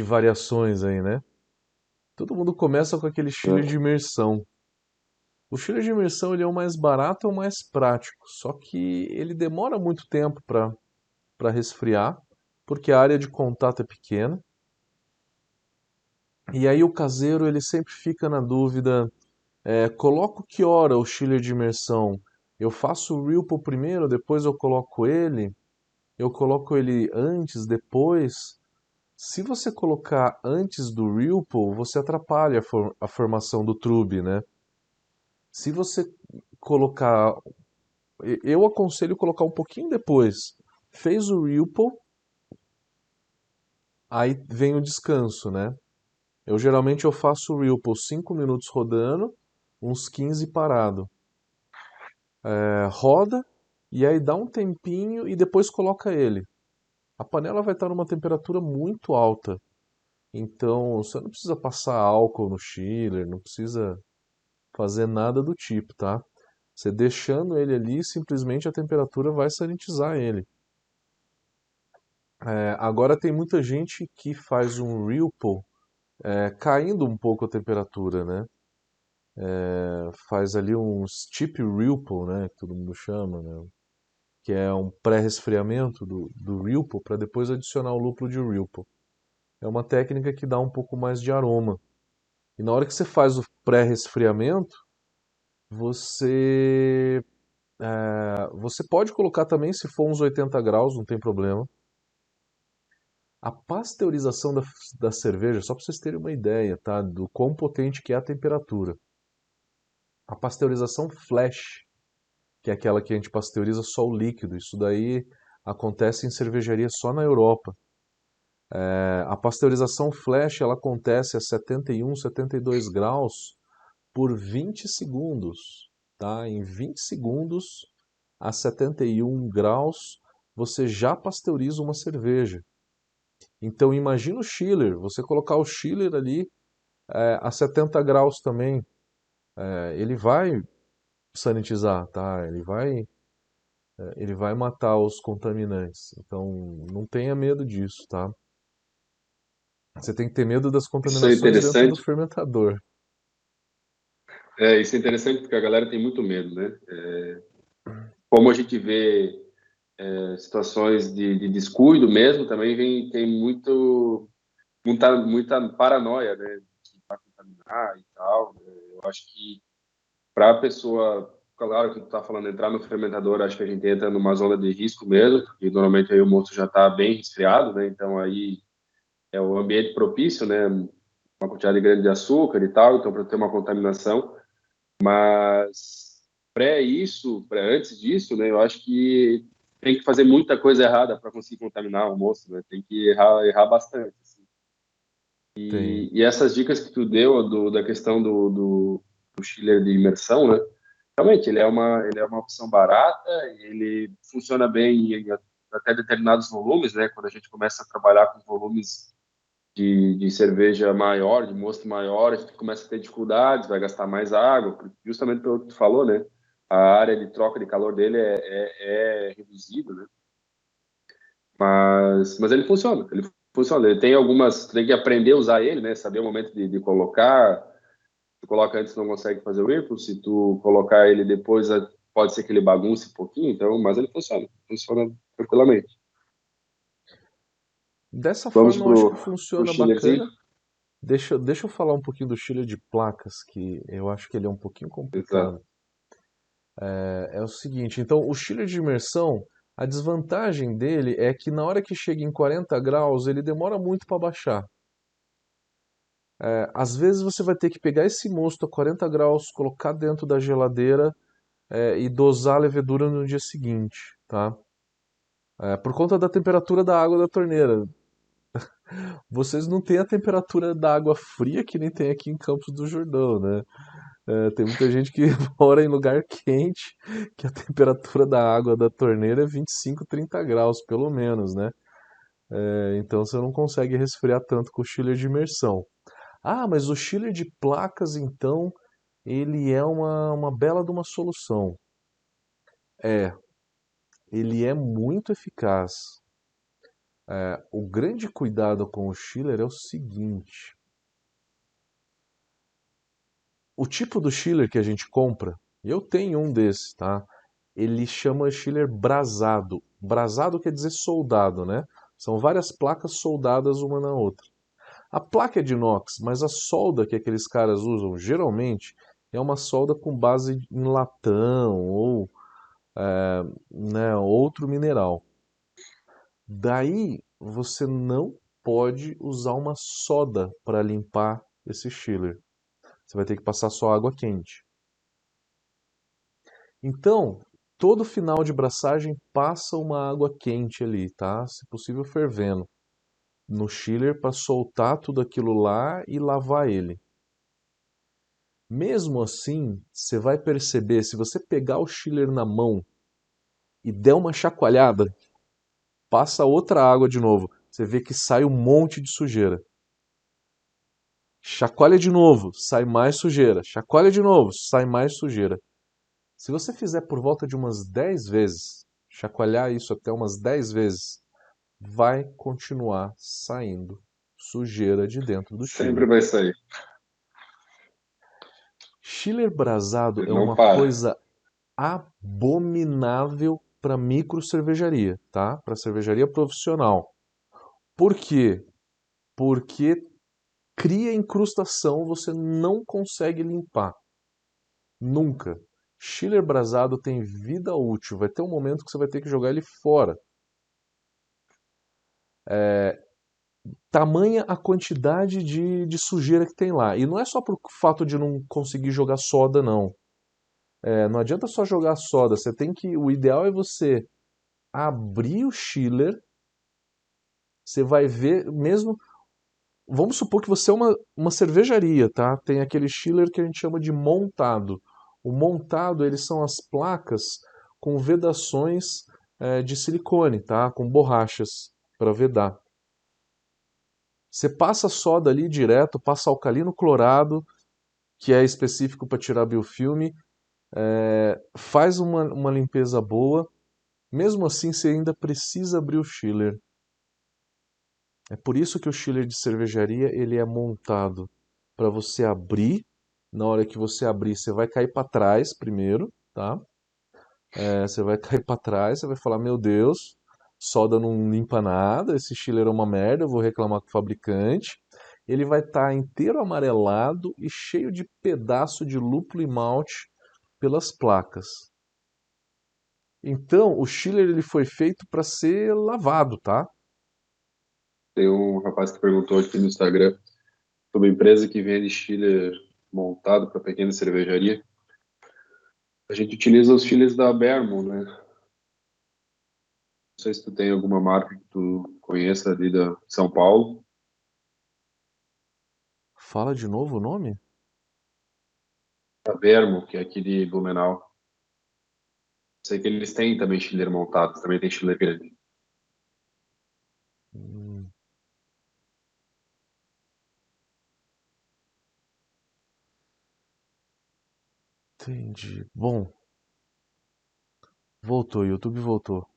variações aí, né? Todo mundo começa com aquele chiller de imersão. O chiller de imersão ele é o mais barato, é o mais prático, só que ele demora muito tempo para resfriar, porque a área de contato é pequena. E aí o caseiro ele sempre fica na dúvida, coloco que hora o chiller de imersão? Eu faço o Ripple primeiro, depois eu coloco ele antes, depois. Se você colocar antes do Ripple, você atrapalha a formação do trube, né? Se você colocar, eu aconselho colocar um pouquinho depois. Fez o Ripple, aí vem o descanso, né? Eu faço o Ripple 5 minutos rodando, uns 15 parado. Roda e aí dá um tempinho e depois coloca ele. A panela vai estar numa temperatura muito alta. Então, você não precisa passar álcool no chiller, não precisa fazer nada do tipo, tá? Você deixando ele ali, simplesmente a temperatura vai sanitizar ele. Agora tem muita gente que faz um Ripple caindo um pouco a temperatura, né? Faz ali um steep Ripple, né? Que todo mundo chama, né? Que é um pré-resfriamento do Ripple para depois adicionar o lúpulo de Ripple. É uma técnica que dá um pouco mais de aroma. E na hora que você faz o pré-resfriamento, você você pode colocar também, se for uns 80 graus, não tem problema. A pasteurização da cerveja, só para vocês terem uma ideia, tá? Do quão potente que é a temperatura. A pasteurização flash, que é aquela que a gente pasteuriza só o líquido, isso daí acontece em cervejaria só na Europa. A pasteurização flash ela acontece a 71, 72 graus por 20 segundos, tá? Em 20 segundos a 71 graus você já pasteuriza uma cerveja. Então imagina o chiller, você colocar o chiller ali a 70 graus também, ele vai sanitizar, tá? Ele vai matar os contaminantes. Então não tenha medo disso, tá? Você tem que ter medo das Isso é contaminações dentro do interessante. fermentador. Isso é interessante porque a galera tem muito medo, né? Como a gente vê situações de descuido mesmo, também tem muita paranoia, né? Que vai contaminar e tal. Eu acho que para a pessoa, claro que tu tá falando entrar no fermentador, acho que a gente entra numa zona de risco mesmo, porque normalmente aí o moço já está bem resfriado, né? Então aí é o ambiente propício, né? Uma quantidade grande de açúcar e tal, então para ter uma contaminação. Mas antes disso, né? Eu acho que tem que fazer muita coisa errada para conseguir contaminar o moço, né? Tem que errar bastante. Assim. Tem. E essas dicas que tu deu da questão do chiller de imersão, né? Realmente, ele é uma opção barata, ele funciona bem em até determinados volumes, né? Quando a gente começa a trabalhar com volumes de cerveja maior, de mosto maior, a gente começa a ter dificuldades, vai gastar mais água, justamente pelo que tu falou, né? A área de troca de calor dele é reduzida, né? Mas ele funciona, ele funciona. Ele tem algumas, tu tem que aprender a usar ele, né? Saber o momento de colocar. Tu coloca antes não consegue fazer o ripple, se tu colocar ele depois pode ser que ele bagunce um pouquinho, então, mas ele funciona tranquilamente. Dessa Vamos forma, eu acho que pro funciona chillerzinho? bacana. Deixa eu falar um pouquinho do chiller de placas, que eu acho que ele é um pouquinho complicado. Exato. É o seguinte, então o chiller de imersão, a desvantagem dele é que na hora que chega em 40 graus, ele demora muito para baixar. Às vezes você vai ter que pegar esse mosto a 40 graus, colocar dentro da geladeira, e dosar a levedura no dia seguinte, tá? Por conta da temperatura da água da torneira. Vocês não têm a temperatura da água fria que nem tem aqui em Campos do Jordão, né? Tem muita gente que mora em lugar quente, que a temperatura da água da torneira é 25, 30 graus, pelo menos, né? Então você não consegue resfriar tanto com o chiller de imersão. Ah, mas o chiller de placas, então, ele é uma bela de uma solução. É, ele é muito eficaz. O grande cuidado com o chiller é o seguinte: o tipo do chiller que a gente compra, eu tenho um desses, tá? Ele chama chiller brasado. Brasado quer dizer soldado, né? São várias placas soldadas uma na outra. A placa é de inox, mas a solda que aqueles caras usam geralmente é uma solda com base em latão ou né, outro mineral. Daí você não pode usar uma soda para limpar esse chiller. Você vai ter que passar só água quente. Então, todo final de braçagem passa uma água quente ali, tá? Se possível fervendo no chiller para soltar tudo aquilo lá e lavar ele. Mesmo assim, você vai perceber, se você pegar o chiller na mão e der uma chacoalhada, passa outra água de novo, você vê que sai um monte de sujeira. Chacoalha de novo, sai mais sujeira. Chacoalha de novo, sai mais sujeira. Se você fizer por volta de umas 10 vezes, chacoalhar isso até umas 10 vezes, vai continuar saindo sujeira de dentro do Sempre chiller. vai sair. Chiller brasado é Ele não uma para. coisa abominável para micro cervejaria, tá? Para cervejaria profissional. Por quê? Porque cria incrustação, você não consegue limpar. Nunca. Chiller brasado tem vida útil. Vai ter um momento que você vai ter que jogar ele fora. Tamanha a quantidade de sujeira que tem lá. E não é só por fato de não conseguir jogar soda, não. Não adianta só jogar soda. Você tem que. O ideal é você abrir o chiller. Você vai ver, mesmo. Vamos supor que você é uma cervejaria, tá? Tem aquele chiller que a gente chama de montado. O montado, eles são as placas com vedações de silicone, tá? Com borrachas para vedar. Você passa soda ali direto, passa alcalino clorado, que é específico para tirar biofilme, faz uma limpeza boa. Mesmo assim, você ainda precisa abrir o chiller. É por isso que o chiller de cervejaria ele é montado para você abrir. Na hora que você abrir, você vai cair para trás primeiro, tá? Você vai cair para trás, você vai falar: Meu Deus, soda não limpa nada, esse chiller é uma merda, eu vou reclamar com o fabricante. Ele vai estar inteiro amarelado e cheio de pedaço de lúpulo e malte pelas placas. Então, o chiller ele foi feito para ser lavado, tá? Tem um rapaz que perguntou aqui no Instagram sobre empresa que vende chiller montado para pequena cervejaria. A gente utiliza os chillers da Bermo, né? Não sei se tu tem alguma marca que tu conheça ali da São Paulo. Fala de novo o nome? A Bermo, que é aqui de Blumenau. Sei que eles têm também chiller montado, também tem chiller grande. Hum, entendi. Bom, voltou, YouTube voltou.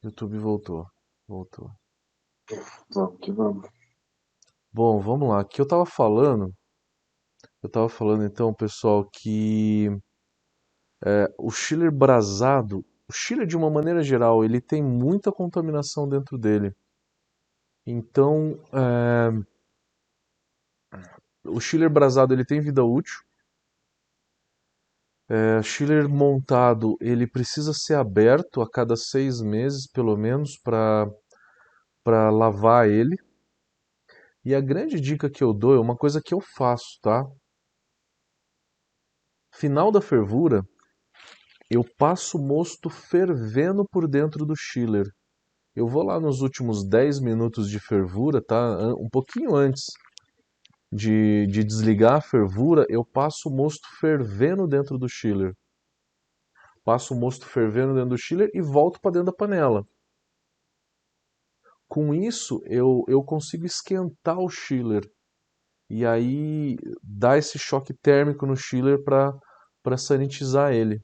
YouTube voltou. Voltou. Vamos que vamos. Bom, vamos lá. O que eu tava falando? Eu tava falando então, pessoal, que o chiller brasado, o chiller de uma maneira geral, ele tem muita contaminação dentro dele. Então, o chiller brasado ele tem vida útil. Chiller montado ele precisa ser aberto a cada 6 meses, pelo menos, para lavar ele. E a grande dica que eu dou é uma coisa que eu faço, tá? Final da fervura, eu passo o mosto fervendo por dentro do chiller. Eu vou lá nos últimos 10 minutos de fervura, tá? Um pouquinho antes de desligar a fervura, eu passo o mosto fervendo dentro do chiller. Passo o mosto fervendo dentro do chiller e volto para dentro da panela. Com isso, eu consigo esquentar o chiller e aí dá esse choque térmico no chiller para sanitizar ele.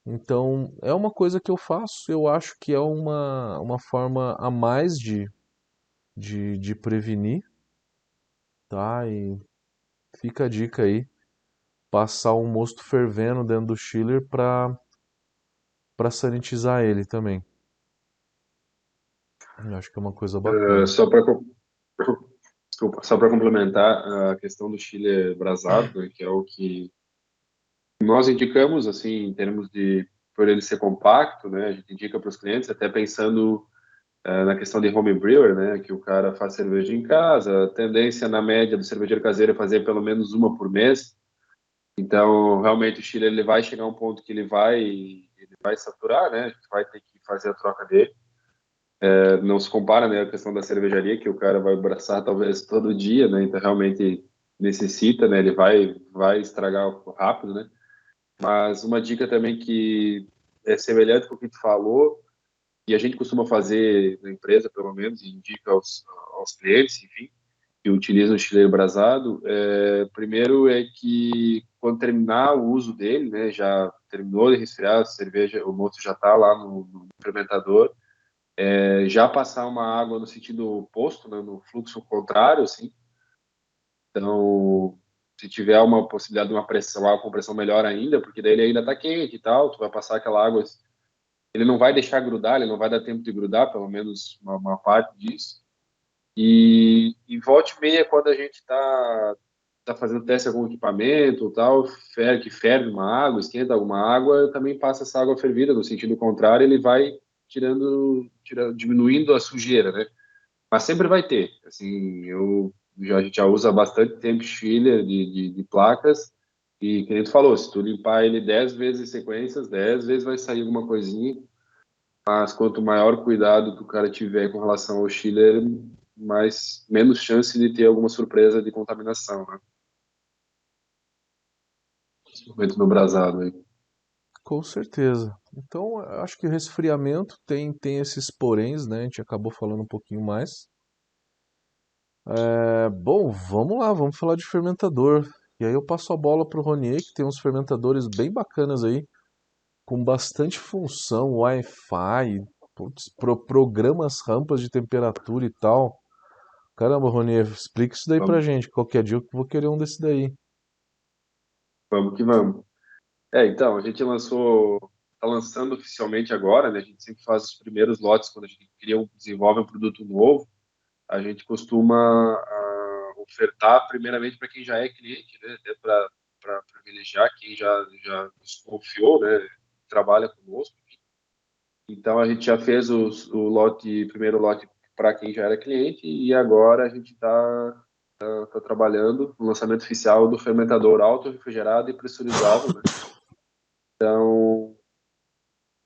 Então, é uma coisa que eu faço, eu acho que é uma forma a mais de prevenir, tá? E fica a dica aí, passar um mosto fervendo dentro do chiller para sanitizar ele também. Eu acho que é uma coisa Uh, bacana. só para desculpa, só para complementar a questão do chile brasado, né, que é o que nós indicamos, assim, em termos de, por ele ser compacto, né, a gente indica para os clientes, até pensando na questão de home brewer, né, que o cara faz cerveja em casa, a tendência na média do cervejeiro caseiro é fazer pelo menos uma por mês. Então, realmente o chile ele vai chegar a um ponto que ele vai saturar, né, a gente vai ter que fazer a troca dele. Não se compara, né, a questão da cervejaria, que o cara vai abraçar talvez todo dia, né, então realmente necessita, né, ele vai estragar rápido, né. Mas uma dica também que é semelhante com o que tu falou, e a gente costuma fazer na empresa, pelo menos, e indica aos clientes, enfim, que utilizam o chileiro brasado, primeiro é que quando terminar o uso dele, né, já terminou de resfriar a cerveja, o moço já está lá no fermentador, já passar uma água no sentido oposto, né, no fluxo contrário, assim. Então, se tiver uma possibilidade de uma pressão, água com pressão melhor ainda, porque daí ele ainda está quente e tal, tu vai passar aquela água, ele não vai deixar grudar, ele não vai dar tempo de grudar, pelo menos uma parte disso. E volta e meia, quando a gente tá fazendo teste com algum equipamento tal, que ferve uma água, esquenta alguma água, também passa essa água fervida, no sentido contrário, ele vai diminuindo a sujeira, né? Mas sempre vai ter. Assim, a gente já usa há bastante tempo chiller de placas, e que nem tu falou, se tu limpar ele 10 vezes em sequências, 10 vezes vai sair alguma coisinha, mas quanto maior cuidado que o cara tiver com relação ao chiller, menos chance de ter alguma surpresa de contaminação, né? Principalmente no brasado aí. Com certeza. Então, eu acho que o resfriamento tem esses poréns, né? A gente acabou falando um pouquinho mais. Bom, vamos lá, vamos falar de fermentador. E aí eu passo a bola para o Ronier, que tem uns fermentadores bem bacanas aí, com bastante função, Wi-Fi, putz, programas rampas de temperatura e tal. Caramba, Ronier, explica isso daí pra Vamos, gente. Qualquer dia eu vou querer um desse daí. vamos que vamos. Então, a gente tá lançando oficialmente agora, né? A gente sempre faz os primeiros lotes quando a gente desenvolve um produto novo. A gente costuma ofertar primeiramente para quem já é cliente, né? Até para privilegiar quem já nos confiou, né? Trabalha conosco. Então a gente já fez primeiro lote para quem já era cliente e agora a gente tá trabalhando no lançamento oficial do fermentador auto-refrigerado e pressurizável, né?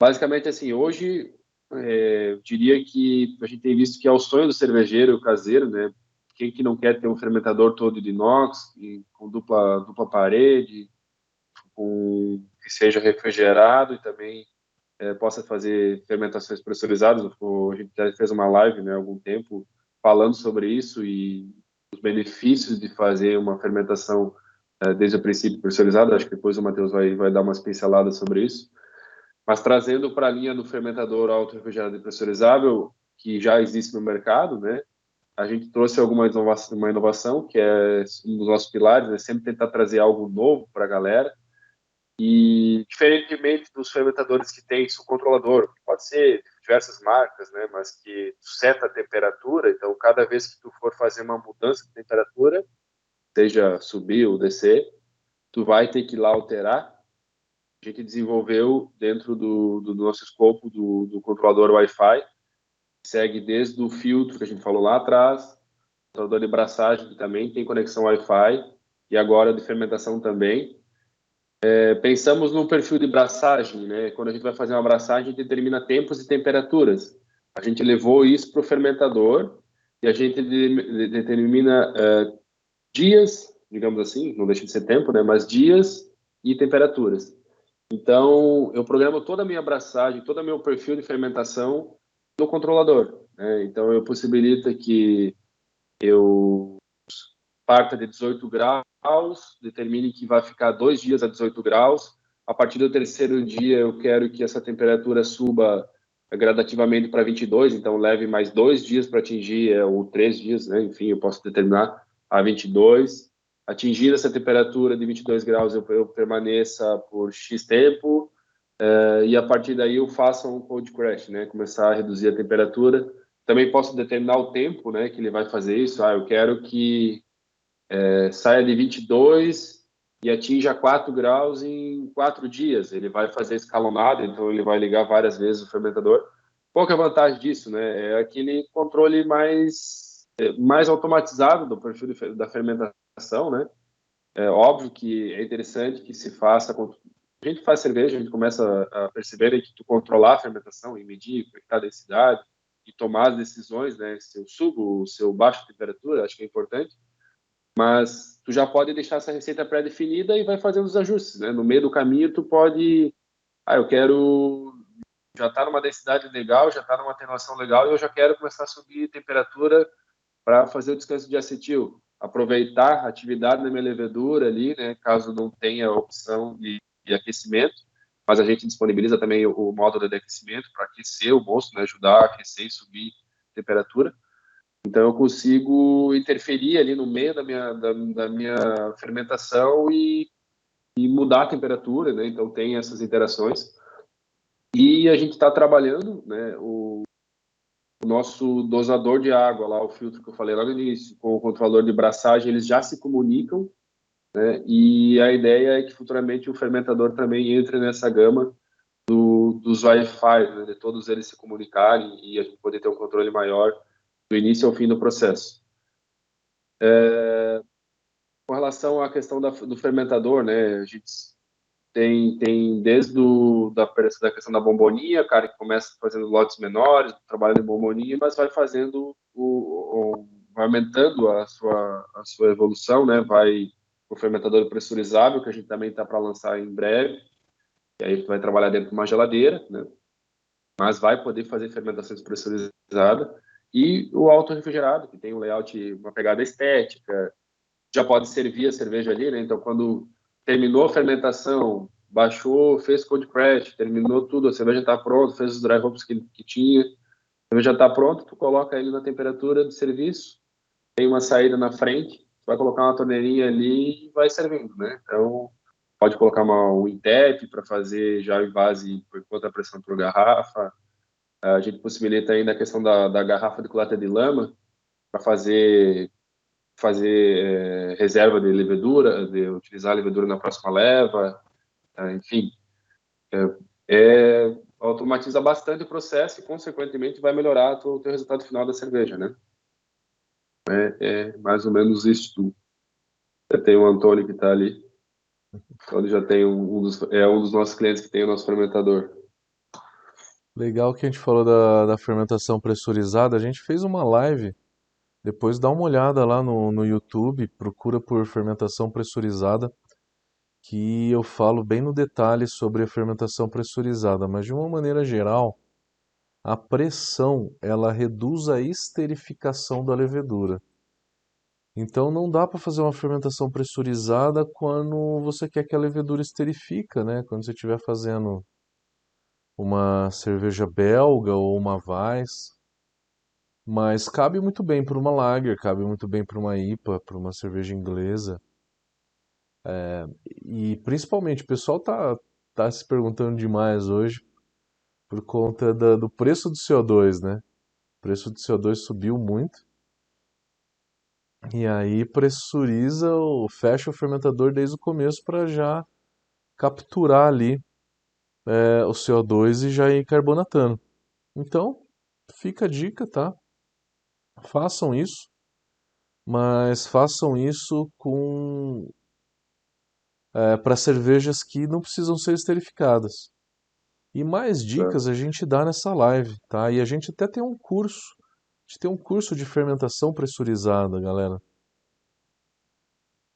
Basicamente assim, hoje eu diria que a gente tem visto que é o sonho do cervejeiro caseiro, né? Quem que não quer ter um fermentador todo de inox, com dupla parede, que seja refrigerado e também possa fazer fermentações pressurizadas. A gente já fez uma live, né, há algum tempo, falando sobre isso e os benefícios de fazer uma fermentação desde o princípio pressurizada. Acho que depois o Matheus vai dar umas pinceladas sobre isso. Mas trazendo para a linha do fermentador auto-refrigerado e pressurizável, que já existe no mercado, né, a gente trouxe uma inovação, que é um dos nossos pilares, né, sempre tentar trazer algo novo para a galera. E diferentemente dos fermentadores que tem isso controlador, pode ser diversas marcas, né, mas que seta a temperatura, então cada vez que tu for fazer uma mudança de temperatura, seja subir ou descer, tu vai ter que ir lá alterar. A gente desenvolveu dentro do nosso escopo do controlador Wi-Fi, segue desde o filtro que a gente falou lá atrás, o controlador de braçagem que também tem conexão Wi-Fi, e agora de fermentação também. Pensamos no perfil de braçagem, né? Quando a gente vai fazer uma braçagem, a gente determina tempos e temperaturas. A gente levou isso para o fermentador e a gente determina dias, digamos assim, não deixa de ser tempo, né? Mas dias e temperaturas. Então, eu programo toda a minha abraçagem, todo o meu perfil de fermentação no controlador, né? Então, eu possibilito que eu parta de 18 graus, determine que vai ficar 2 dias a 18 graus. A partir do terceiro dia, eu quero que essa temperatura suba gradativamente para 22, então leve mais 2 dias para atingir, ou 3 dias, né? Enfim, eu posso determinar a 22. Atingir essa temperatura de 22 graus, eu permaneça por X tempo, e a partir daí eu faço um cold crash, né? Começar a reduzir a temperatura. Também posso determinar o tempo, né, que ele vai fazer isso. Eu quero que saia de 22 e atinja 4 graus em 4 dias. Ele vai fazer escalonado, então ele vai ligar várias vezes o fermentador. Qual que é a vantagem disso, né? É aquele controle mais automatizado do perfil da fermentação, né? É óbvio que é interessante que se faça. A gente faz cerveja, a gente começa a perceber que tu controlar a fermentação e medir a densidade e tomar as decisões, né? Se eu subo, se eu baixo a temperatura, acho que é importante, mas tu já pode deixar essa receita pré-definida e vai fazendo os ajustes, né? No meio do caminho tu pode, eu quero, já está numa densidade legal, já está numa atenuação legal e eu já quero começar a subir temperatura para fazer o descanso de acetil, aproveitar a atividade da minha levedura ali, né? Caso não tenha a opção de aquecimento, mas a gente disponibiliza também o módulo de aquecimento para aquecer o mosto, né? Ajudar a aquecer e subir temperatura. Então, eu consigo interferir ali no meio da minha fermentação e mudar a temperatura, né? Então, tem essas interações. E a gente está trabalhando, né? O nosso dosador de água, lá, o filtro que eu falei lá no início, com o controlador de braçagem, eles já se comunicam, né? E a ideia é que futuramente o fermentador também entre nessa gama dos Wi-Fi, né? De todos eles se comunicarem e a gente poder ter um controle maior do início ao fim do processo. Com relação à questão do fermentador, né, a gente tem desde da questão da bomboninha, cara, que começa fazendo lotes menores, trabalhando em bomboninha, mas vai fazendo vai aumentando a sua evolução, né, vai o fermentador pressurizável, que a gente também está para lançar em breve, e aí vai trabalhar dentro de uma geladeira, né, mas vai poder fazer fermentações pressurizadas, e o auto-refrigerado, que tem um layout, uma pegada estética, já pode servir a cerveja ali, né? Então, quando terminou a fermentação, baixou, fez cold crash, terminou tudo, a cerveja está pronta, fez os dry hops que tinha, a cerveja está pronta, tu coloca ele na temperatura de serviço, tem uma saída na frente, tu vai colocar uma torneirinha ali e vai servindo, né? Então, pode colocar um intap para fazer já o invase por conta pressão por garrafa. A gente possibilita ainda a questão da garrafa de coleta de lama para fazer reserva de levedura, de utilizar a levedura na próxima leva, enfim, automatiza bastante o processo e, consequentemente, vai melhorar o teu resultado final da cerveja, né? É mais ou menos isso tudo. Já tem o Antônio que está ali, então ele já tem um dos nossos clientes que tem o nosso fermentador. Legal que a gente falou da fermentação pressurizada. A gente fez uma live. Depois dá uma olhada lá no YouTube, procura por fermentação pressurizada, que eu falo bem no detalhe sobre a fermentação pressurizada, mas de uma maneira geral, a pressão ela reduz a esterificação da levedura. Então não dá para fazer uma fermentação pressurizada quando você quer que a levedura esterifica, né? Quando você estiver fazendo uma cerveja belga ou uma Weiss. Mas cabe muito bem para uma lager, cabe muito bem para uma IPA, para uma cerveja inglesa. E principalmente, o pessoal tá se perguntando demais hoje por conta do preço do CO2, né? O preço do CO2 subiu muito. E aí pressuriza, fecha o fermentador desde o começo para já capturar ali o CO2 e já ir carbonatando. Então, fica a dica, tá? Façam isso, mas façam isso com para cervejas que não precisam ser esterificadas. E mais dicas a gente dá nessa live, tá? E a gente até tem um curso. A gente tem um curso de fermentação pressurizada, galera.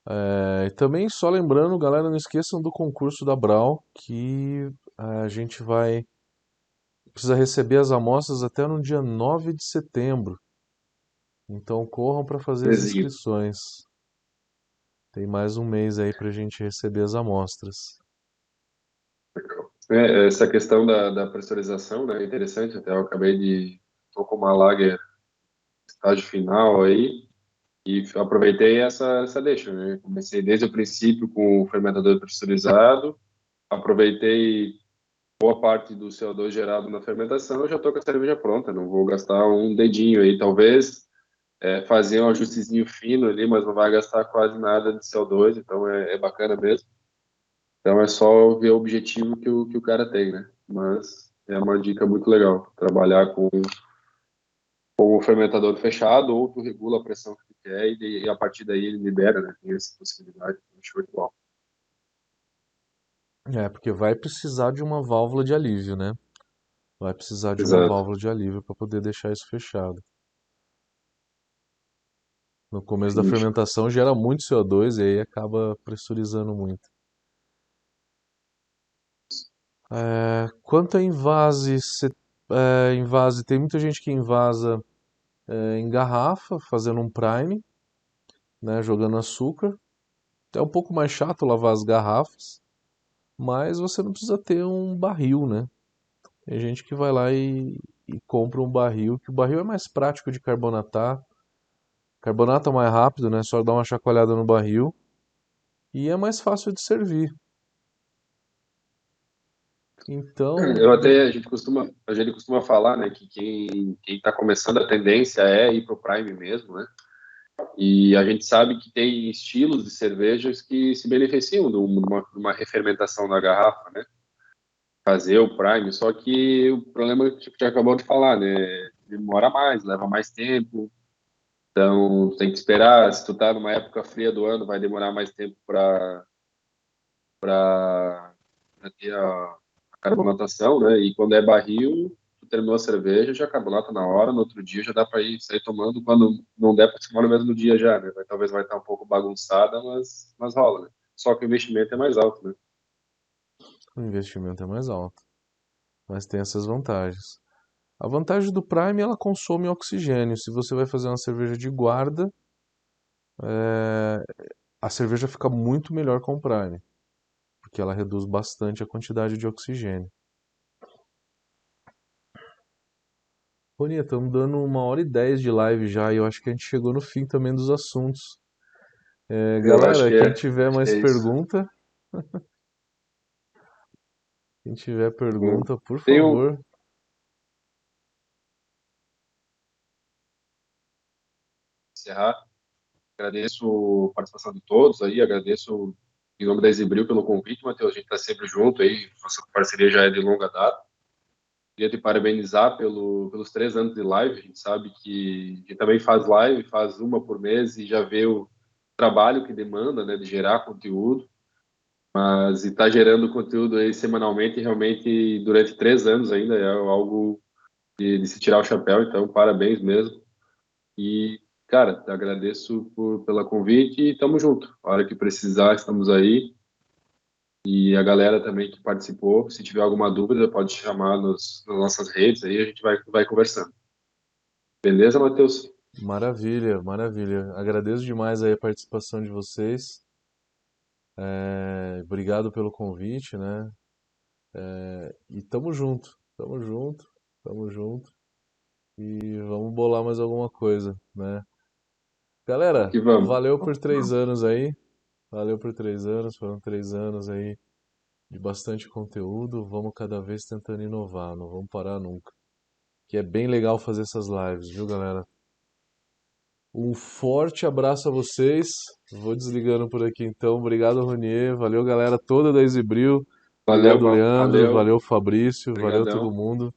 E também, só lembrando, galera, não esqueçam do concurso da Brau, que a gente vai precisa receber as amostras até no dia 9 de setembro. Então corram para fazer as Bezinho. inscrições. Tem mais um mês aí para a gente receber as amostras. Essa questão da pressurização, né, é interessante. Até eu acabei de... Tô com uma lager estágio final aí e aproveitei essa deixa, né? Comecei desde o princípio com o fermentador pressurizado, aproveitei boa parte do CO2 gerado na fermentação, eu já estou com a cerveja pronta, não vou gastar um dedinho aí, talvez fazer um ajustezinho fino ali, mas não vai gastar quase nada de CO2, então é bacana mesmo. Então é só ver o objetivo que o cara tem, né? Mas é uma dica muito legal, trabalhar com o fermentador fechado, ou tu regula a pressão que tu quer e a partir daí ele libera, né? Tem essa possibilidade, show de bola. Porque vai precisar de uma válvula de alívio, né? Vai precisar de uma Exato. válvula de alívio para poder deixar isso fechado. No começo da Ixi. fermentação gera muito CO2 e aí acaba pressurizando muito. Quanto a invase, invase, tem muita gente que invasa em garrafa, fazendo um prime, né, jogando açúcar. É um pouco mais chato lavar as garrafas, mas você não precisa ter um barril, né? Tem gente que vai lá e compra um barril, que o barril é mais prático de carbonatar. Carbonata mais rápido, né? Só dar uma chacoalhada no barril e é mais fácil de servir. Então, Eu até, a gente costuma falar, né, que quem está começando a tendência é ir pro Prime mesmo, né? E a gente sabe que tem estilos de cervejas que se beneficiam de uma refermentação na garrafa, né? Fazer o Prime, só que o problema que a gente acabou de falar, né? Demora mais, leva mais tempo, então tem que esperar. Se tu tá numa época fria do ano, vai demorar mais tempo para ter a carbonatação, né? E quando é barril, tu terminou a cerveja, já carbonata na hora, no outro dia já dá para ir sair tomando, quando não der para tomar no mesmo dia já, né? Talvez vai estar um pouco bagunçada, mas rola, né? Só que o investimento é mais alto, né? o investimento é mais alto, mas tem essas vantagens. A vantagem do Prime, ela consome oxigênio. Se você vai fazer uma cerveja de guarda, é, a cerveja fica muito melhor com o Prime, porque ela reduz bastante a quantidade de oxigênio. Boninha, estamos dando 1h10 de live já e eu acho que a gente chegou no fim também dos assuntos. Eu acho Galera, que quem é, tiver acho que mais é isso. pergunta, quem tiver Bom, pergunta, por tenho favor. encerrar. Agradeço a participação de todos aí, agradeço em nome da Exibril pelo convite, Matheus. A gente está sempre junto aí, nossa parceria já é de longa data. Queria te parabenizar pelos 3 anos de live. A gente sabe que a gente também faz live, faz uma por mês e já vê o trabalho que demanda, né, de gerar conteúdo. Mas está gerando conteúdo aí semanalmente, realmente durante 3 anos ainda é algo de se tirar o chapéu. Então, parabéns mesmo. E, cara, te agradeço pela convite e tamo junto. A hora que precisar, estamos aí. E a galera também que participou, se tiver alguma dúvida, pode chamar nas nossas redes aí, a gente vai conversando. Beleza, Matheus? Maravilha, maravilha. Agradeço demais aí a participação de vocês. Obrigado pelo convite, né? E tamo junto, tamo junto, tamo junto. E vamos bolar mais alguma coisa, né? Vamos Galera, que vamos. valeu por Vamos que 3 anos aí. Valeu por 3 anos. Foram 3 anos aí de bastante conteúdo. Vamos cada vez tentando inovar, não vamos parar nunca. Que é bem legal fazer essas lives, viu, galera? Um forte abraço a vocês. Vou desligando por aqui então. Obrigado, Ronier. Valeu, galera toda da Exibril. valeu, Obrigado, Leandro. valeu. Valeu, Fabrício. Valeu todo Obrigadão. mundo.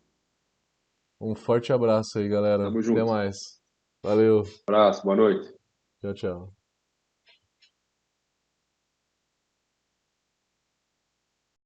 Um forte abraço aí, galera. Tamo Até junto. mais. Valeu. Abraço, boa noite. Tchau, tchau.